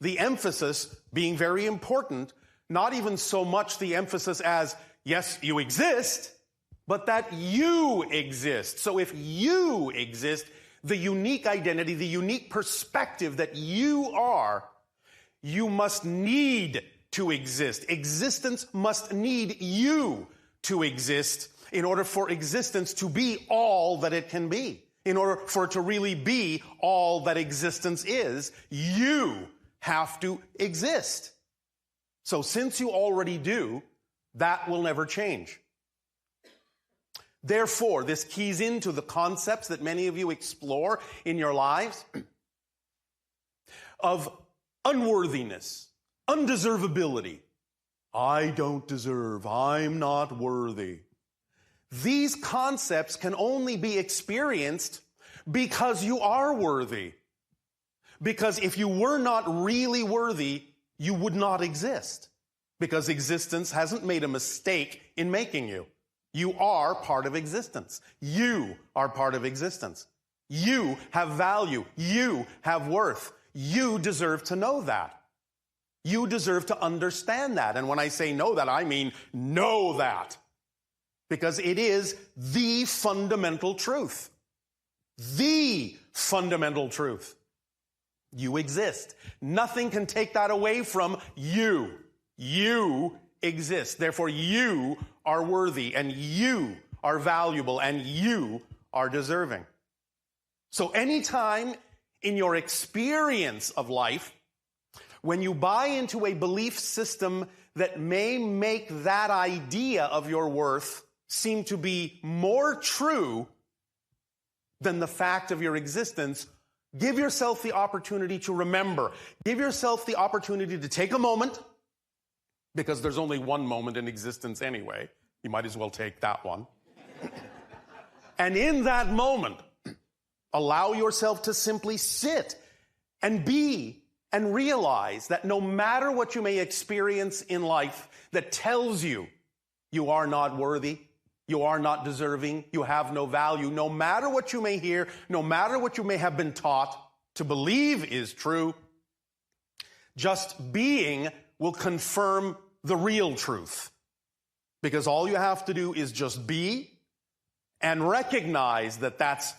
the emphasis being very important, not even so much the emphasis as, yes, you exist, but that you exist. So if you exist, the unique identity, the unique perspective that you are, you must need to exist. Existence must need you to exist in order for existence to be all that it can be. In order for it to really be all that existence is, you have to exist. So since you already do, that will never change. Therefore, this keys into the concepts that many of you explore in your lives of unworthiness, undeservability. I don't deserve, I'm not worthy. These concepts can only be experienced because you are worthy. Because if you were not really worthy, you would not exist. Because existence hasn't made a mistake in making you. You are part of existence. You are part of existence. You have value. You have worth. You deserve to know that. You deserve to understand that. And when I say know that, I mean know that. Because it is the fundamental truth. The fundamental truth. You exist. Nothing can take that away from you. You exist. Therefore, you are worthy, and you are valuable, and you are deserving. So anytime in your experience of life, when you buy into a belief system that may make that idea of your worth seem to be more true than the fact of your existence, give yourself the opportunity to remember. Give yourself the opportunity to take a moment, because there's only one moment in existence anyway. You might as well take that one. And in that moment, allow yourself to simply sit and be and realize that no matter what you may experience in life that tells you you are not worthy, you are not deserving, you have no value, no matter what you may hear, no matter what you may have been taught to believe is true, just being will confirm the real truth. Because all you have to do is just be and recognize that that's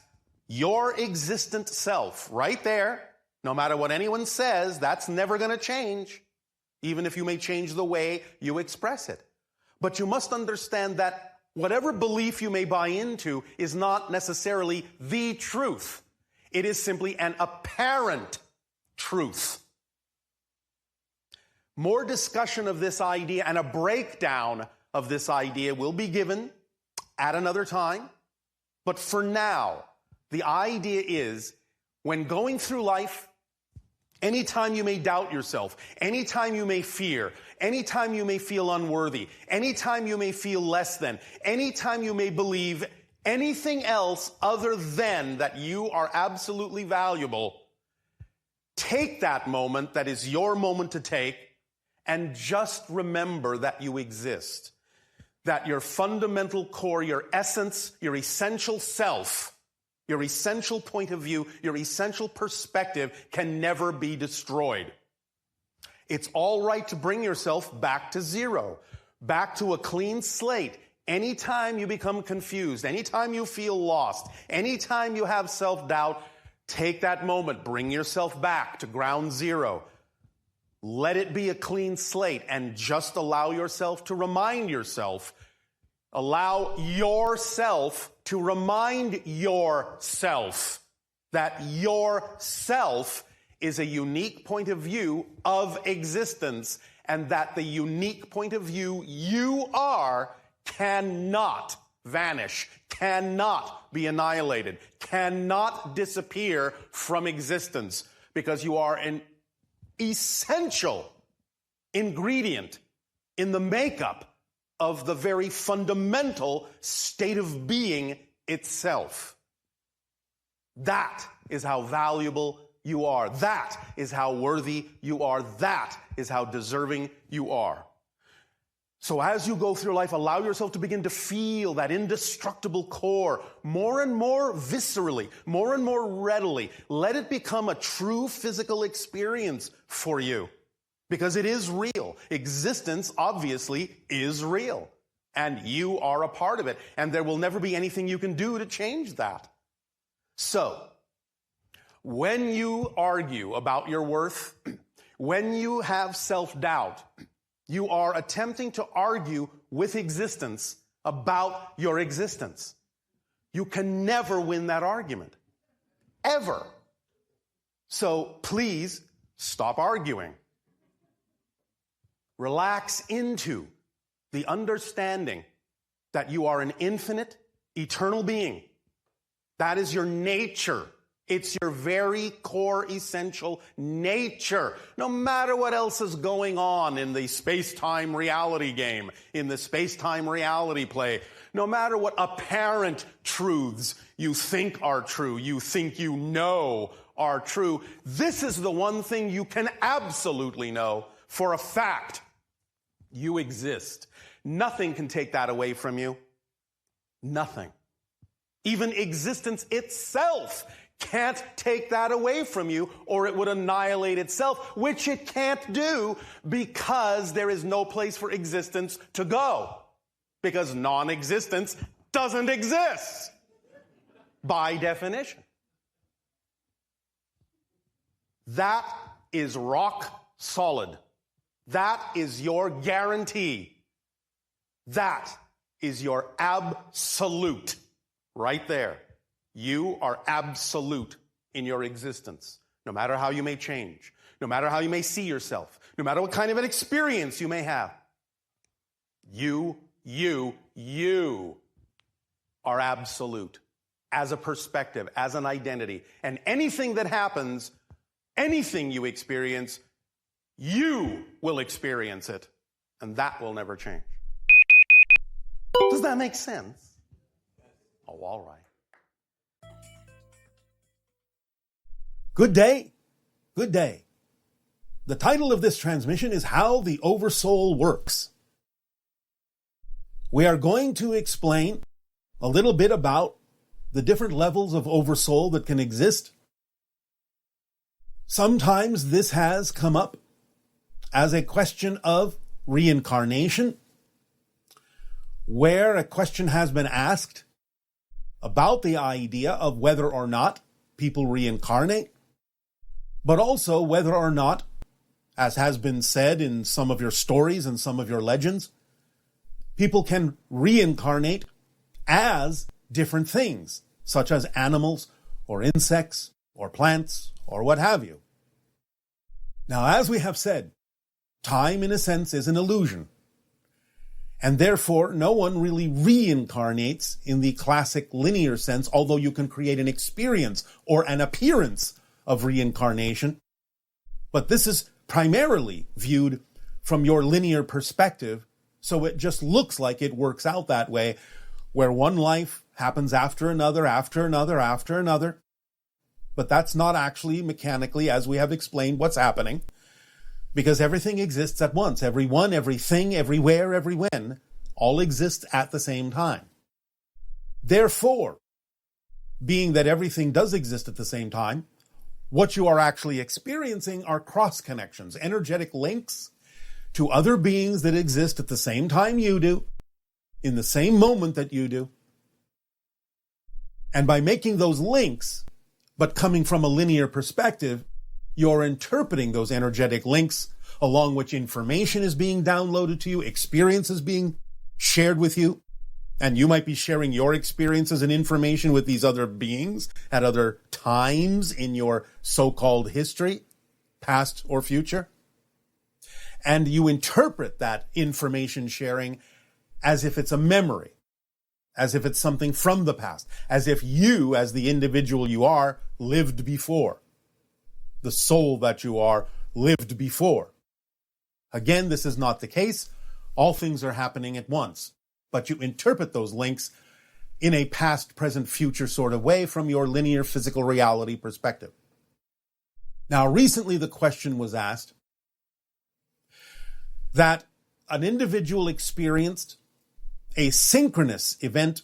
your existent self right there. No matter what anyone says, that's never going to change, even if you may change the way you express it. But you must understand that whatever belief you may buy into is not necessarily the truth. It is simply an apparent truth. More discussion of this idea and a breakdown of this idea will be given at another time. But for now, the idea is when going through life, anytime you may doubt yourself, anytime you may fear, anytime you may feel unworthy, anytime you may feel less than, anytime you may believe anything else other than that you are absolutely valuable, take that moment that is your moment to take and just remember that you exist. That your fundamental core, your essence, your essential self, your essential point of view, your essential perspective can never be destroyed. It's all right to bring yourself back to zero, back to a clean slate. Anytime you become confused, anytime you feel lost, anytime you have self-doubt, take that moment, bring yourself back to ground zero. Let it be a clean slate and just allow yourself to remind yourself. Allow yourself to remind yourself that yourself is a unique point of view of existence, and that the unique point of view you are cannot vanish, cannot be annihilated, cannot disappear from existence, because you are an essential ingredient in the makeup of the very fundamental state of being itself. That is how valuable you are. That is how worthy you are. That is how deserving you are. So as you go through life, allow yourself to begin to feel that indestructible core more and more viscerally, more and more readily. Let it become a true physical experience for you, because it is real. Existence, obviously, is real, and you are a part of it, and there will never be anything you can do to change that. So, when you argue about your worth, when you have self-doubt, you are attempting to argue with existence about your existence. You can never win that argument. ever. So please stop arguing. Relax into the understanding that you are an infinite, eternal being. That is your nature. It's your very core, essential nature. No matter what else is going on in the space-time reality game, in the space-time reality play, no matter what apparent truths you think are true, you think you know are true, this is the one thing you can absolutely know for a fact. You exist. Nothing can take that away from you. Nothing. Even existence itself can't take that away from you, or it would annihilate itself, which it can't do because there is no place for existence to go. Because non-existence doesn't exist by definition. That is rock solid. That is your guarantee. That is your absolute right there. You are absolute in your existence, no matter how you may change, no matter how you may see yourself, no matter what kind of an experience you may have. You are absolute as a perspective, as an identity. And anything that happens, anything you experience, you will experience it. And that will never change. Does that make sense? Oh, all right. Good day. Good day. The title of this transmission is How the Oversoul Works. We are going to explain a little bit about the different levels of oversoul that can exist. Sometimes this has come up as a question of reincarnation, where a question has been asked about the idea of whether or not people reincarnate, but also whether or not, as has been said in some of your stories and some of your legends, people can reincarnate as different things, such as animals or insects or plants or what have you. Now, as we have said, time in a sense is an illusion, and therefore no one really reincarnates in the classic linear sense, although you can create an experience or an appearance of reincarnation. But this is primarily viewed from your linear perspective, so it just looks like it works out that way, where one life happens after another, after another, after another. But that's not actually mechanically, as we have explained, what's happening, because everything exists at once. Everyone, everything, everywhere, every when, all exists at the same time. Therefore, being that everything does exist at the same time, what you are actually experiencing are cross-connections, energetic links to other beings that exist at the same time you do, in the same moment that you do. And by making those links, but coming from a linear perspective, you're interpreting those energetic links along which information is being downloaded to you, experiences being shared with you, and you might be sharing your experiences and information with these other beings at other times in your so-called history, past or future. And you interpret that information sharing as if it's a memory, as if it's something from the past, as if you, as the individual you are, lived before. The soul that you are lived before. Again, this is not the case. All things are happening at once. But you interpret those links in a past, present, future sort of way from your linear physical reality perspective. Now, recently the question was asked that an individual experienced a synchronous event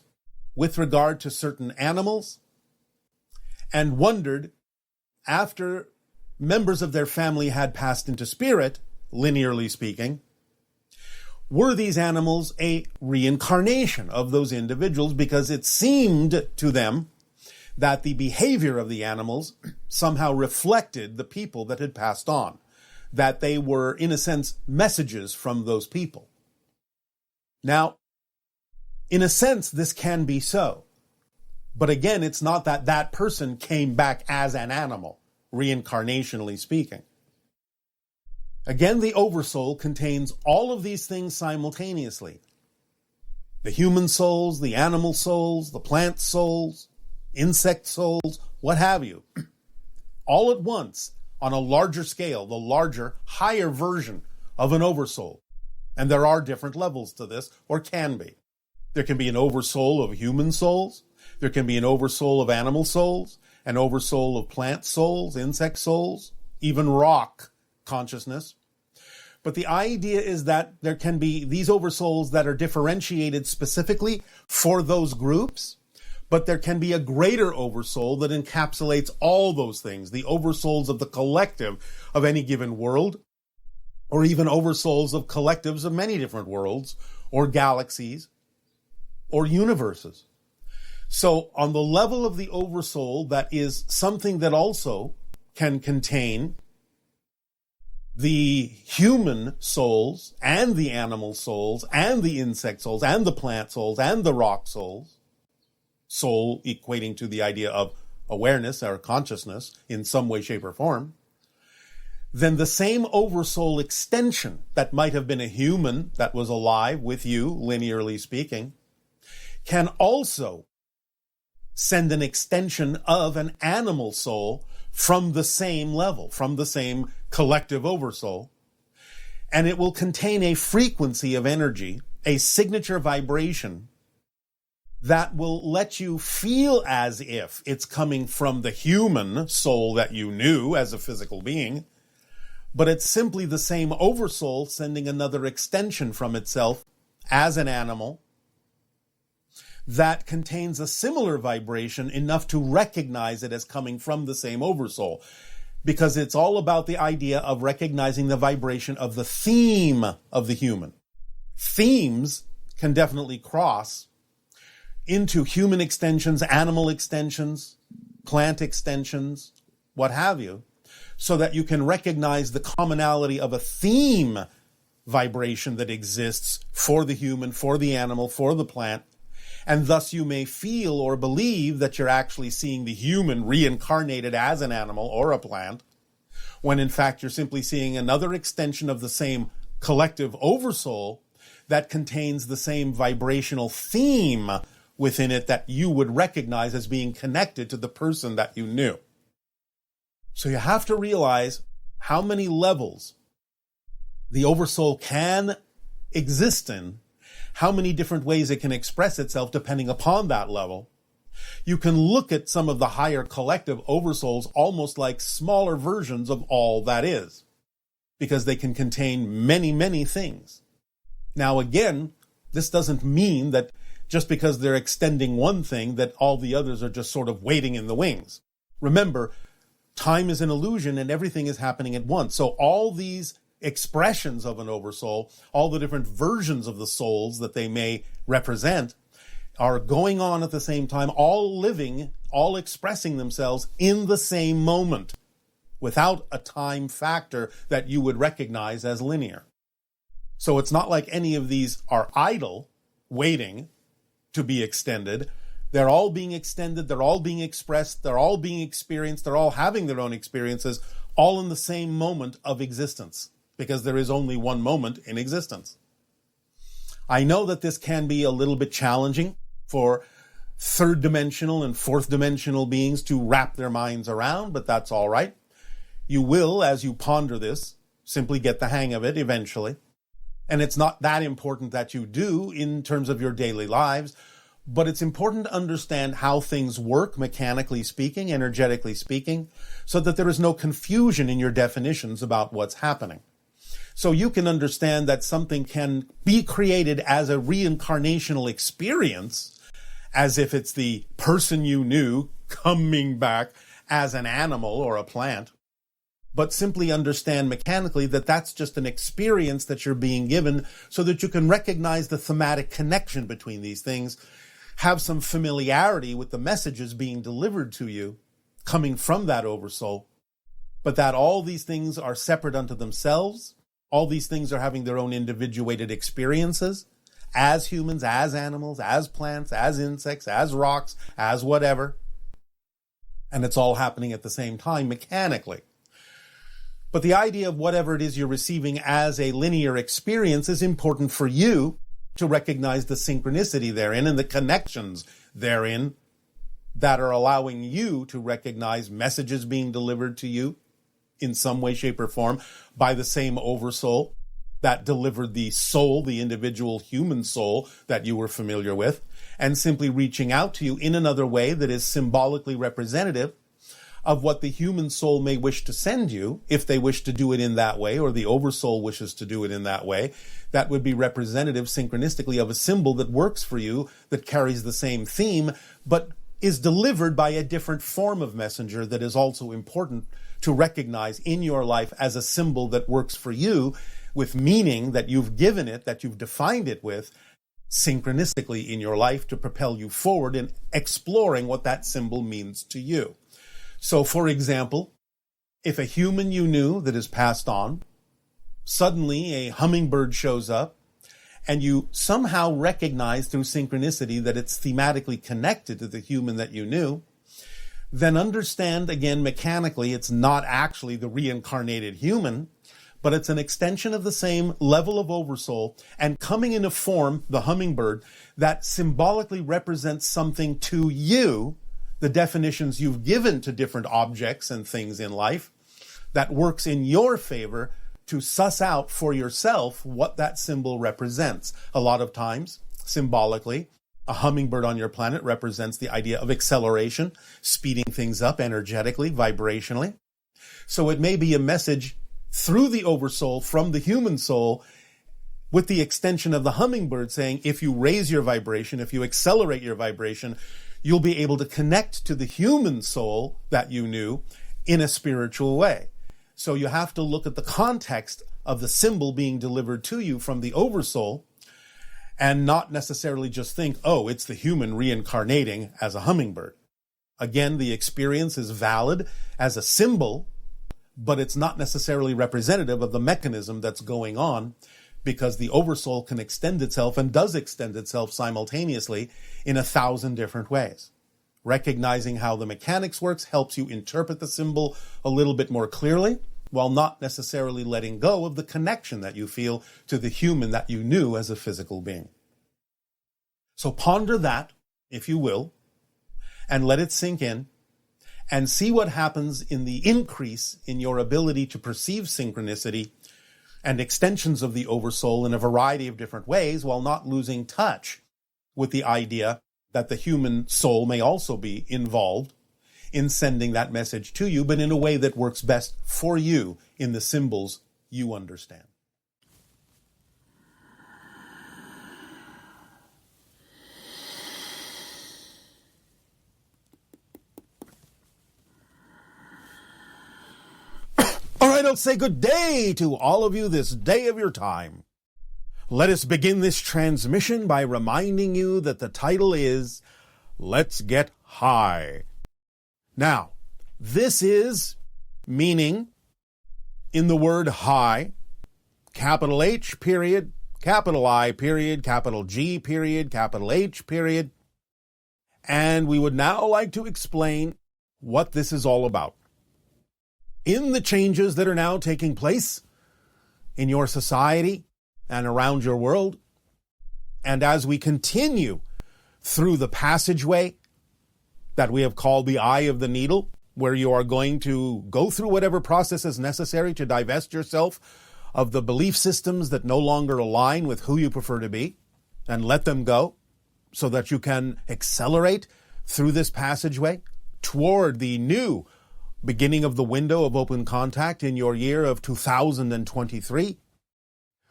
with regard to certain animals and wondered, after members of their family had passed into spirit, linearly speaking, were these animals a reincarnation of those individuals, because it seemed to them that the behavior of the animals somehow reflected the people that had passed on, that they were, in a sense, messages from those people. Now, in a sense, this can be so, But again, it's not that that person came back as an animal, reincarnationally speaking. Again, the oversoul contains all of these things simultaneously. The human souls, the animal souls, the plant souls, insect souls, what have you. All at once, on a larger scale, the larger, higher version of an oversoul. And there are different levels to this, or can be. There can be an oversoul of human souls. There can be an oversoul of animal souls, an oversoul of plant souls, insect souls, even rock consciousness. But the idea is that there can be these oversouls that are differentiated specifically for those groups, but there can be a greater oversoul that encapsulates all those things, the oversouls of the collective of any given world, or even oversouls of collectives of many different worlds, or galaxies, or universes. So on the level of the oversoul, that is something that also can contain the human souls and the animal souls and the insect souls and the plant souls and the rock souls, soul equating to the idea of awareness or consciousness in some way, shape, or form, then the same oversoul extension that might have been a human that was alive with you, linearly speaking, can also send an extension of an animal soul from the same level, from the same collective oversoul. And it will contain a frequency of energy, a signature vibration that will let you feel as if it's coming from the human soul that you knew as a physical being, but it's simply the same oversoul sending another extension from itself as an animal that contains a similar vibration enough to recognize it as coming from the same oversoul. Because it's all about the idea of recognizing the vibration of the theme of the human. Themes can definitely cross into human extensions, animal extensions, plant extensions, what have you, so that you can recognize the commonality of a theme vibration that exists for the human, for the animal, for the plant, and thus you may feel or believe that you're actually seeing the human reincarnated as an animal or a plant, when in fact you're simply seeing another extension of the same collective oversoul that contains the same vibrational theme within it that you would recognize as being connected to the person that you knew. So you have to realize how many levels the oversoul can exist in, how many different ways it can express itself depending upon that level. You can look at some of the higher collective oversouls almost like smaller versions of all that is, because they can contain many, many things. Now again, this doesn't mean that just because they're extending one thing that all the others are just sort of waiting in the wings. Remember, time is an illusion and everything is happening at once. So all these expressions of an oversoul, all the different versions of the souls that they may represent, are going on at the same time, all living, all expressing themselves in the same moment, without a time factor that you would recognize as linear. So it's not like any of these are idle, waiting to be extended. They're all being extended, they're all being expressed, they're all being experienced, they're all having their own experiences, all in the same moment of existence, because there is only one moment in existence. I know that this can be a little bit challenging for third dimensional and fourth dimensional beings to wrap their minds around, but that's all right. You will, as you ponder this, simply get the hang of it eventually. And it's not that important that you do in terms of your daily lives, but it's important to understand how things work, mechanically speaking, energetically speaking, so that there is no confusion in your definitions about what's happening. So you can understand that something can be created as a reincarnational experience, as if it's the person you knew coming back as an animal or a plant, but simply understand mechanically that that's just an experience that you're being given so that you can recognize the thematic connection between these things, have some familiarity with the messages being delivered to you coming from that oversoul, but that all these things are separate unto themselves. All these things are having their own individuated experiences, as humans, as animals, as plants, as insects, as rocks, as whatever. And it's all happening at the same time mechanically. But the idea of whatever it is you're receiving as a linear experience is important for you to recognize the synchronicity therein and the connections therein that are allowing you to recognize messages being delivered to you in some way, shape, or form by the same oversoul that delivered the soul, the individual human soul that you were familiar with, and simply reaching out to you in another way that is symbolically representative of what the human soul may wish to send you, if they wish to do it in that way, or the oversoul wishes to do it in that way. That would be representative synchronistically of a symbol that works for you, that carries the same theme, but is delivered by a different form of messenger that is also important to recognize in your life as a symbol that works for you, with meaning that you've given it, that you've defined it with, synchronistically in your life to propel you forward in exploring what that symbol means to you. So, for example, if a human you knew that is passed on, suddenly a hummingbird shows up, and you somehow recognize through synchronicity that it's thematically connected to the human that you knew, then understand, again, mechanically, it's not actually the reincarnated human, but it's an extension of the same level of oversoul and coming in a form, the hummingbird, that symbolically represents something to you, the definitions you've given to different objects and things in life, that works in your favor to suss out for yourself what that symbol represents. A lot of times, symbolically, a hummingbird on your planet represents the idea of acceleration, speeding things up energetically, vibrationally. So it may be a message through the oversoul from the human soul with the extension of the hummingbird saying, if you raise your vibration, if you accelerate your vibration, you'll be able to connect to the human soul that you knew in a spiritual way. So you have to look at the context of the symbol being delivered to you from the oversoul and not necessarily just think, oh, it's the human reincarnating as a hummingbird. Again, the experience is valid as a symbol, but it's not necessarily representative of the mechanism that's going on, because the oversoul can extend itself and does extend itself simultaneously in 1,000 different ways. Recognizing how the mechanics works helps you interpret the symbol a little bit more clearly, while not necessarily letting go of the connection that you feel to the human that you knew as a physical being. So ponder that, if you will, and let it sink in, and see what happens in the increase in your ability to perceive synchronicity and extensions of the oversoul in a variety of different ways, while not losing touch with the idea that the human soul may also be involved in sending that message to you, but in a way that works best for you in the symbols you understand. All right, I'll say good day to all of you this day of your time. Let us begin this transmission by reminding you that the title is Let's Get High. Now, this is meaning in the word high, capital H period, capital I period, capital G period, capital H period. And we would now like to explain what this is all about. In the changes that are now taking place in your society and around your world, and as we continue through the passageway that we have called the eye of the needle, where you are going to go through whatever process is necessary to divest yourself of the belief systems that no longer align with who you prefer to be, and let them go so that you can accelerate through this passageway toward the new beginning of the window of open contact in your year of 2023,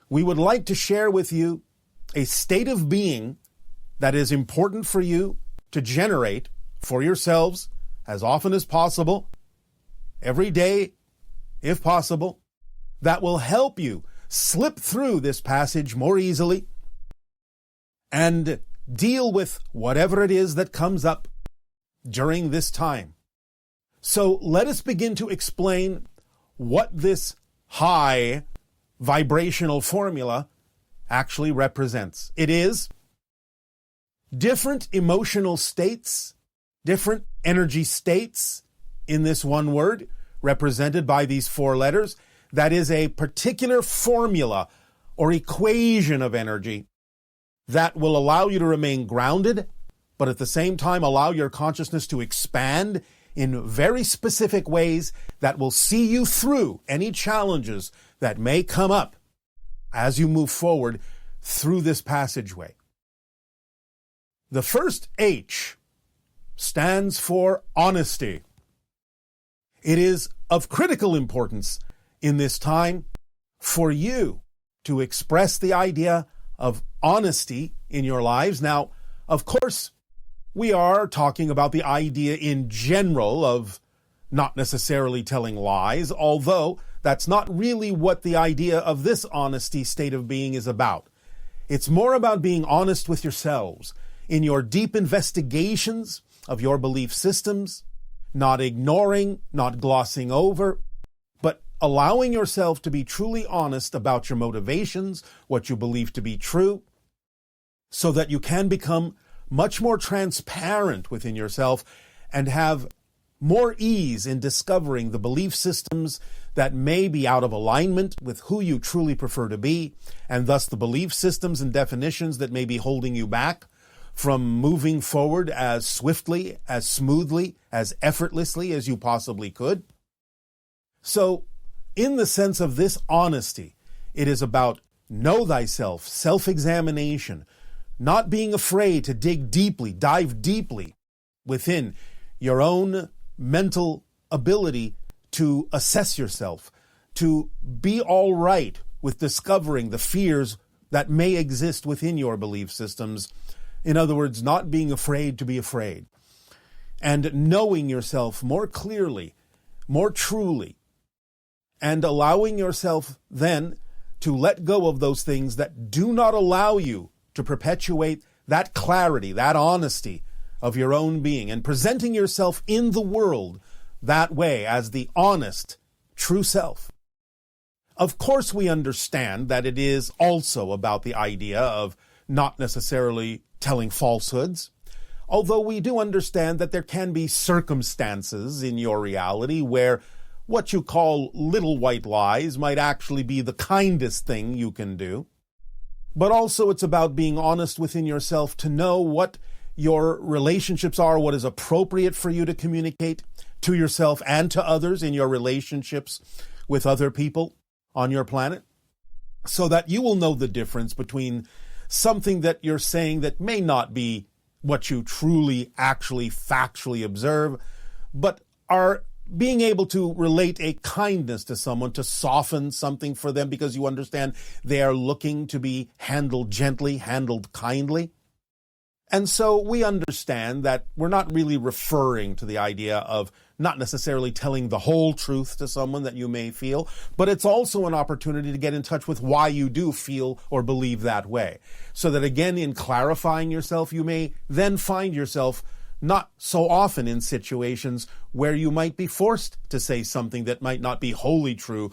we would like to share with you a state of being that is important for you to generate for yourselves as often as possible, every day, if possible, that will help you slip through this passage more easily and deal with whatever it is that comes up during this time. So let us begin to explain what this high vibrational formula actually represents. It is different emotional states, different energy states in this one word, represented by these 4 letters. That is a particular formula or equation of energy that will allow you to remain grounded, but at the same time allow your consciousness to expand in very specific ways that will see you through any challenges that may come up as you move forward through this passageway. The first H stands for honesty. It is of critical importance in this time for you to express the idea of honesty in your lives. Now, of course, we are talking about the idea in general of not necessarily telling lies, although that's not really what the idea of this honesty state of being is about. It's more about being honest with yourselves in your deep investigations of your belief systems, not ignoring, not glossing over, but allowing yourself to be truly honest about your motivations, what you believe to be true, so that you can become much more transparent within yourself and have more ease in discovering the belief systems that may be out of alignment with who you truly prefer to be, and thus the belief systems and definitions that may be holding you back from moving forward as swiftly, as smoothly, as effortlessly as you possibly could. So, in the sense of this honesty, it is about know thyself, self-examination, not being afraid to dig deeply, dive deeply within your own mental ability to assess yourself, to be all right with discovering the fears that may exist within your belief systems. In other words, not being afraid to be afraid, and knowing yourself more clearly, more truly, and allowing yourself then to let go of those things that do not allow you to perpetuate that clarity, that honesty of your own being, and presenting yourself in the world that way as the honest, true self. Of course, we understand that it is also about the idea of not necessarily telling falsehoods, although we do understand that there can be circumstances in your reality where what you call little white lies might actually be the kindest thing you can do. But also it's about being honest within yourself to know what your relationships are, what is appropriate for you to communicate to yourself and to others in your relationships with other people on your planet, so that you will know the difference between something that you're saying that may not be what you truly, actually, factually observe, but are being able to relate a kindness to someone, to soften something for them because you understand they are looking to be handled gently, handled kindly. And so we understand that we're not really referring to the idea of not necessarily telling the whole truth to someone that you may feel, but it's also an opportunity to get in touch with why you do feel or believe that way. So that again, in clarifying yourself, you may then find yourself not so often in situations where you might be forced to say something that might not be wholly true,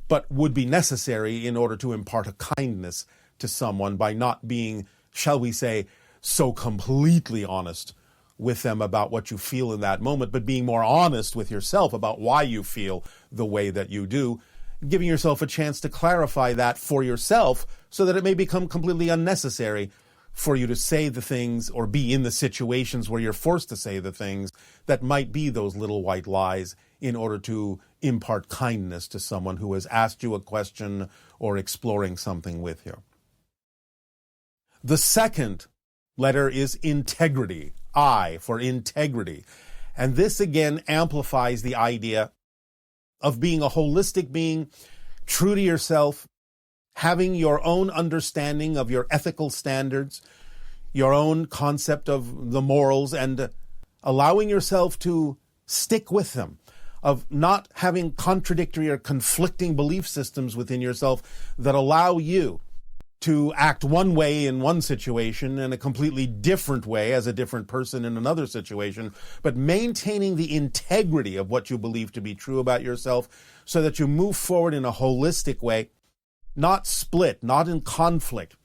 but would be necessary in order to impart a kindness to someone by not being, shall we say, so completely honest with them about what you feel in that moment, but being more honest with yourself about why you feel the way that you do, giving yourself a chance to clarify that for yourself so that it may become completely unnecessary for you to say the things or be in the situations where you're forced to say the things that might be those little white lies in order to impart kindness to someone who has asked you a question or exploring something with you. The second letter is integrity, I for integrity. And this again amplifies the idea of being a holistic being, true to yourself, having your own understanding of your ethical standards, your own concept of the morals, and allowing yourself to stick with them, of not having contradictory or conflicting belief systems within yourself that allow you to act one way in one situation and a completely different way as a different person in another situation, but maintaining the integrity of what you believe to be true about yourself so that you move forward in a holistic way, not split, not in conflict,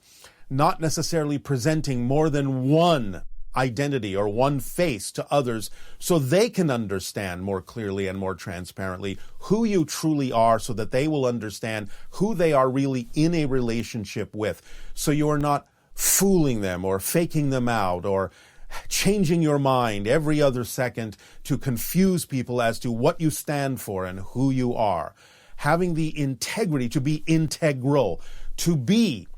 not necessarily presenting more than one identity or one face to others so they can understand more clearly and more transparently who you truly are, so that they will understand who they are really in a relationship with. So you are not fooling them or faking them out or changing your mind every other second to confuse people as to what you stand for and who you are. Having the integrity to be integral, to be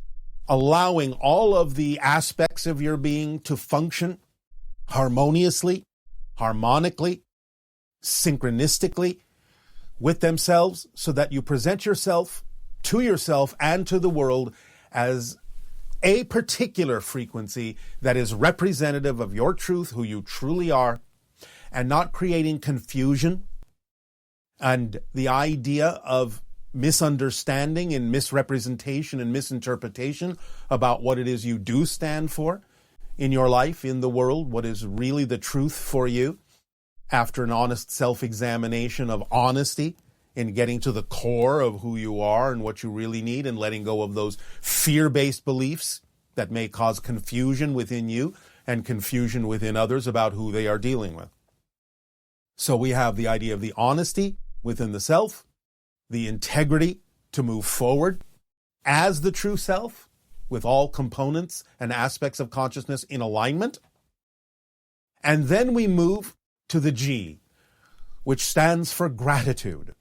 allowing all of the aspects of your being to function harmoniously, harmonically, synchronistically with themselves, so that you present yourself to yourself and to the world as a particular frequency that is representative of your truth, who you truly are, and not creating confusion and the idea of misunderstanding and misrepresentation and misinterpretation about what it is you do stand for in your life, in the world, what is really the truth for you, after an honest self-examination of honesty in getting to the core of who you are and what you really need, and letting go of those fear-based beliefs that may cause confusion within you and confusion within others about who they are dealing with. So we have the idea of the honesty within the self, the integrity to move forward as the true self, with all components and aspects of consciousness in alignment. And then we move to the G, which stands for gratitude.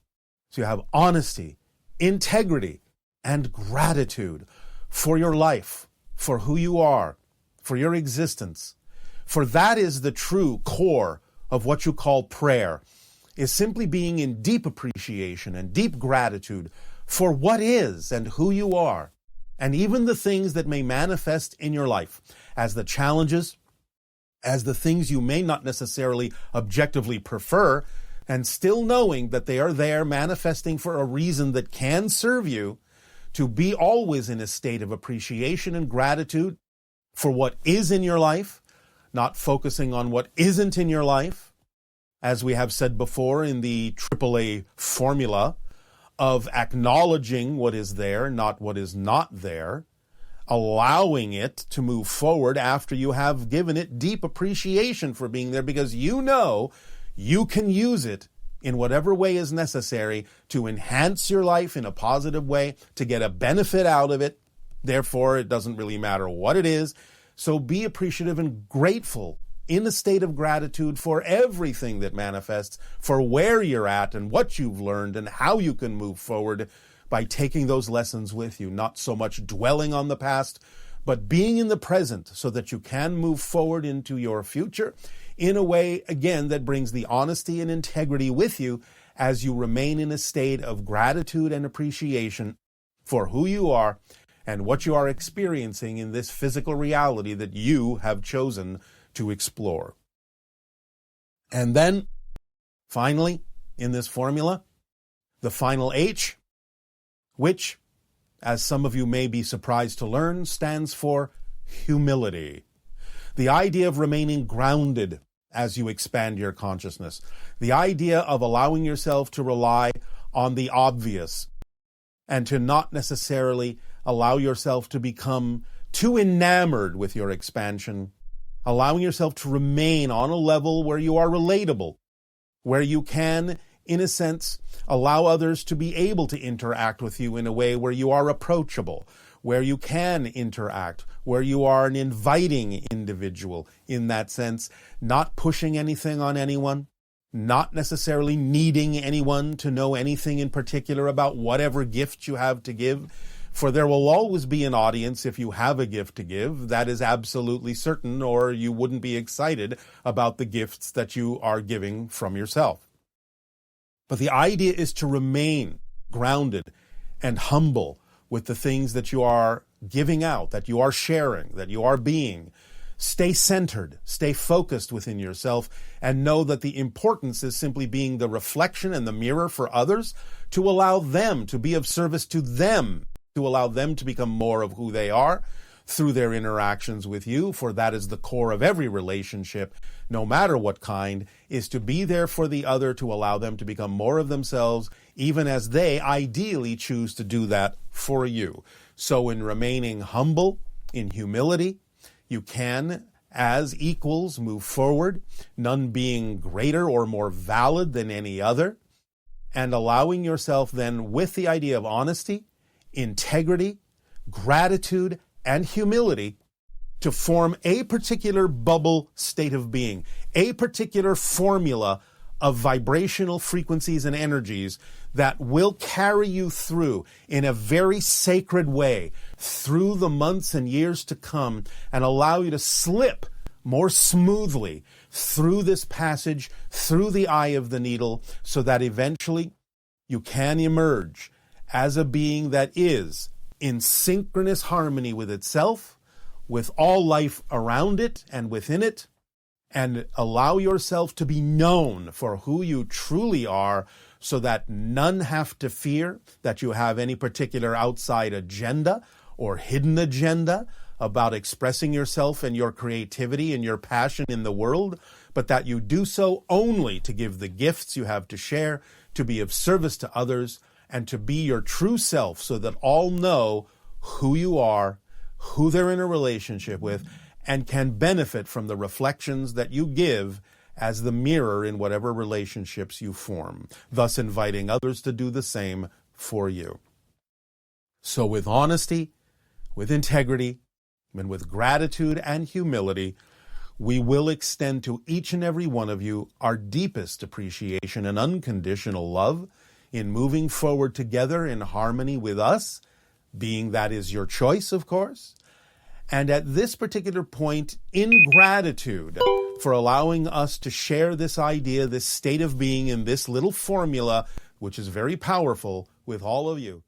So you have honesty, integrity, and gratitude for your life, for who you are, for your existence. For that is the true core of what you call prayer, is simply being in deep appreciation and deep gratitude for what is and who you are, and even the things that may manifest in your life as the challenges, as the things you may not necessarily objectively prefer, and still knowing that they are there manifesting for a reason that can serve you, to be always in a state of appreciation and gratitude for what is in your life, not focusing on what isn't in your life, as we have said before in the AAA formula of acknowledging what is there, not what is not there, allowing it to move forward after you have given it deep appreciation for being there, because you know you can use it in whatever way is necessary to enhance your life in a positive way, to get a benefit out of it. Therefore, it doesn't really matter what it is. So be appreciative and grateful in a state of gratitude for everything that manifests, for where you're at and what you've learned and how you can move forward by taking those lessons with you, not so much dwelling on the past, but being in the present so that you can move forward into your future in a way, again, that brings the honesty and integrity with you as you remain in a state of gratitude and appreciation for who you are and what you are experiencing in this physical reality that you have chosen to explore. And then, finally, in this formula, the final H, which, as some of you may be surprised to learn, stands for humility. The idea of remaining grounded as you expand your consciousness. The idea of allowing yourself to rely on the obvious and to not necessarily allow yourself to become too enamored with your expansion. Allowing yourself to remain on a level where you are relatable, where you can, in a sense, allow others to be able to interact with you in a way where you are approachable, where you can interact, where you are an inviting individual in that sense, not pushing anything on anyone, not necessarily needing anyone to know anything in particular about whatever gift you have to give. For there will always be an audience if you have a gift to give. That is absolutely certain, or you wouldn't be excited about the gifts that you are giving from yourself. But the idea is to remain grounded and humble with the things that you are giving out, that you are sharing, that you are being. Stay centered, stay focused within yourself, and know that the importance is simply being the reflection and the mirror for others, to allow them to be of service to them, to allow them to become more of who they are through their interactions with you, for that is the core of every relationship, no matter what kind, is to be there for the other, to allow them to become more of themselves, even as they ideally choose to do that for you. So in remaining humble In humility, you can, as equals, move forward, none being greater or more valid than any other, and allowing yourself then, with the idea of honesty, integrity, gratitude, and humility, to form a particular bubble state of being, a particular formula of vibrational frequencies and energies that will carry you through in a very sacred way through the months and years to come, and allow you to slip more smoothly through this passage, through the eye of the needle, so that eventually you can emerge as a being that is in synchronous harmony with itself, with all life around it and within it, and allow yourself to be known for who you truly are, so that none have to fear that you have any particular outside agenda or hidden agenda about expressing yourself and your creativity and your passion in the world, but that you do so only to give the gifts you have to share, to be of service to others, and to be your true self, so that all know who you are, who they're in a relationship with, and can benefit from the reflections that you give as the mirror in whatever relationships you form, thus inviting others to do the same for you. So with honesty, with integrity, and with gratitude and humility, we will extend to each and every one of you our deepest appreciation and unconditional love in moving forward together in harmony with us, being that is your choice, of course. And at this particular point, in gratitude for allowing us to share this idea, this state of being in this little formula, which is very powerful, with all of you.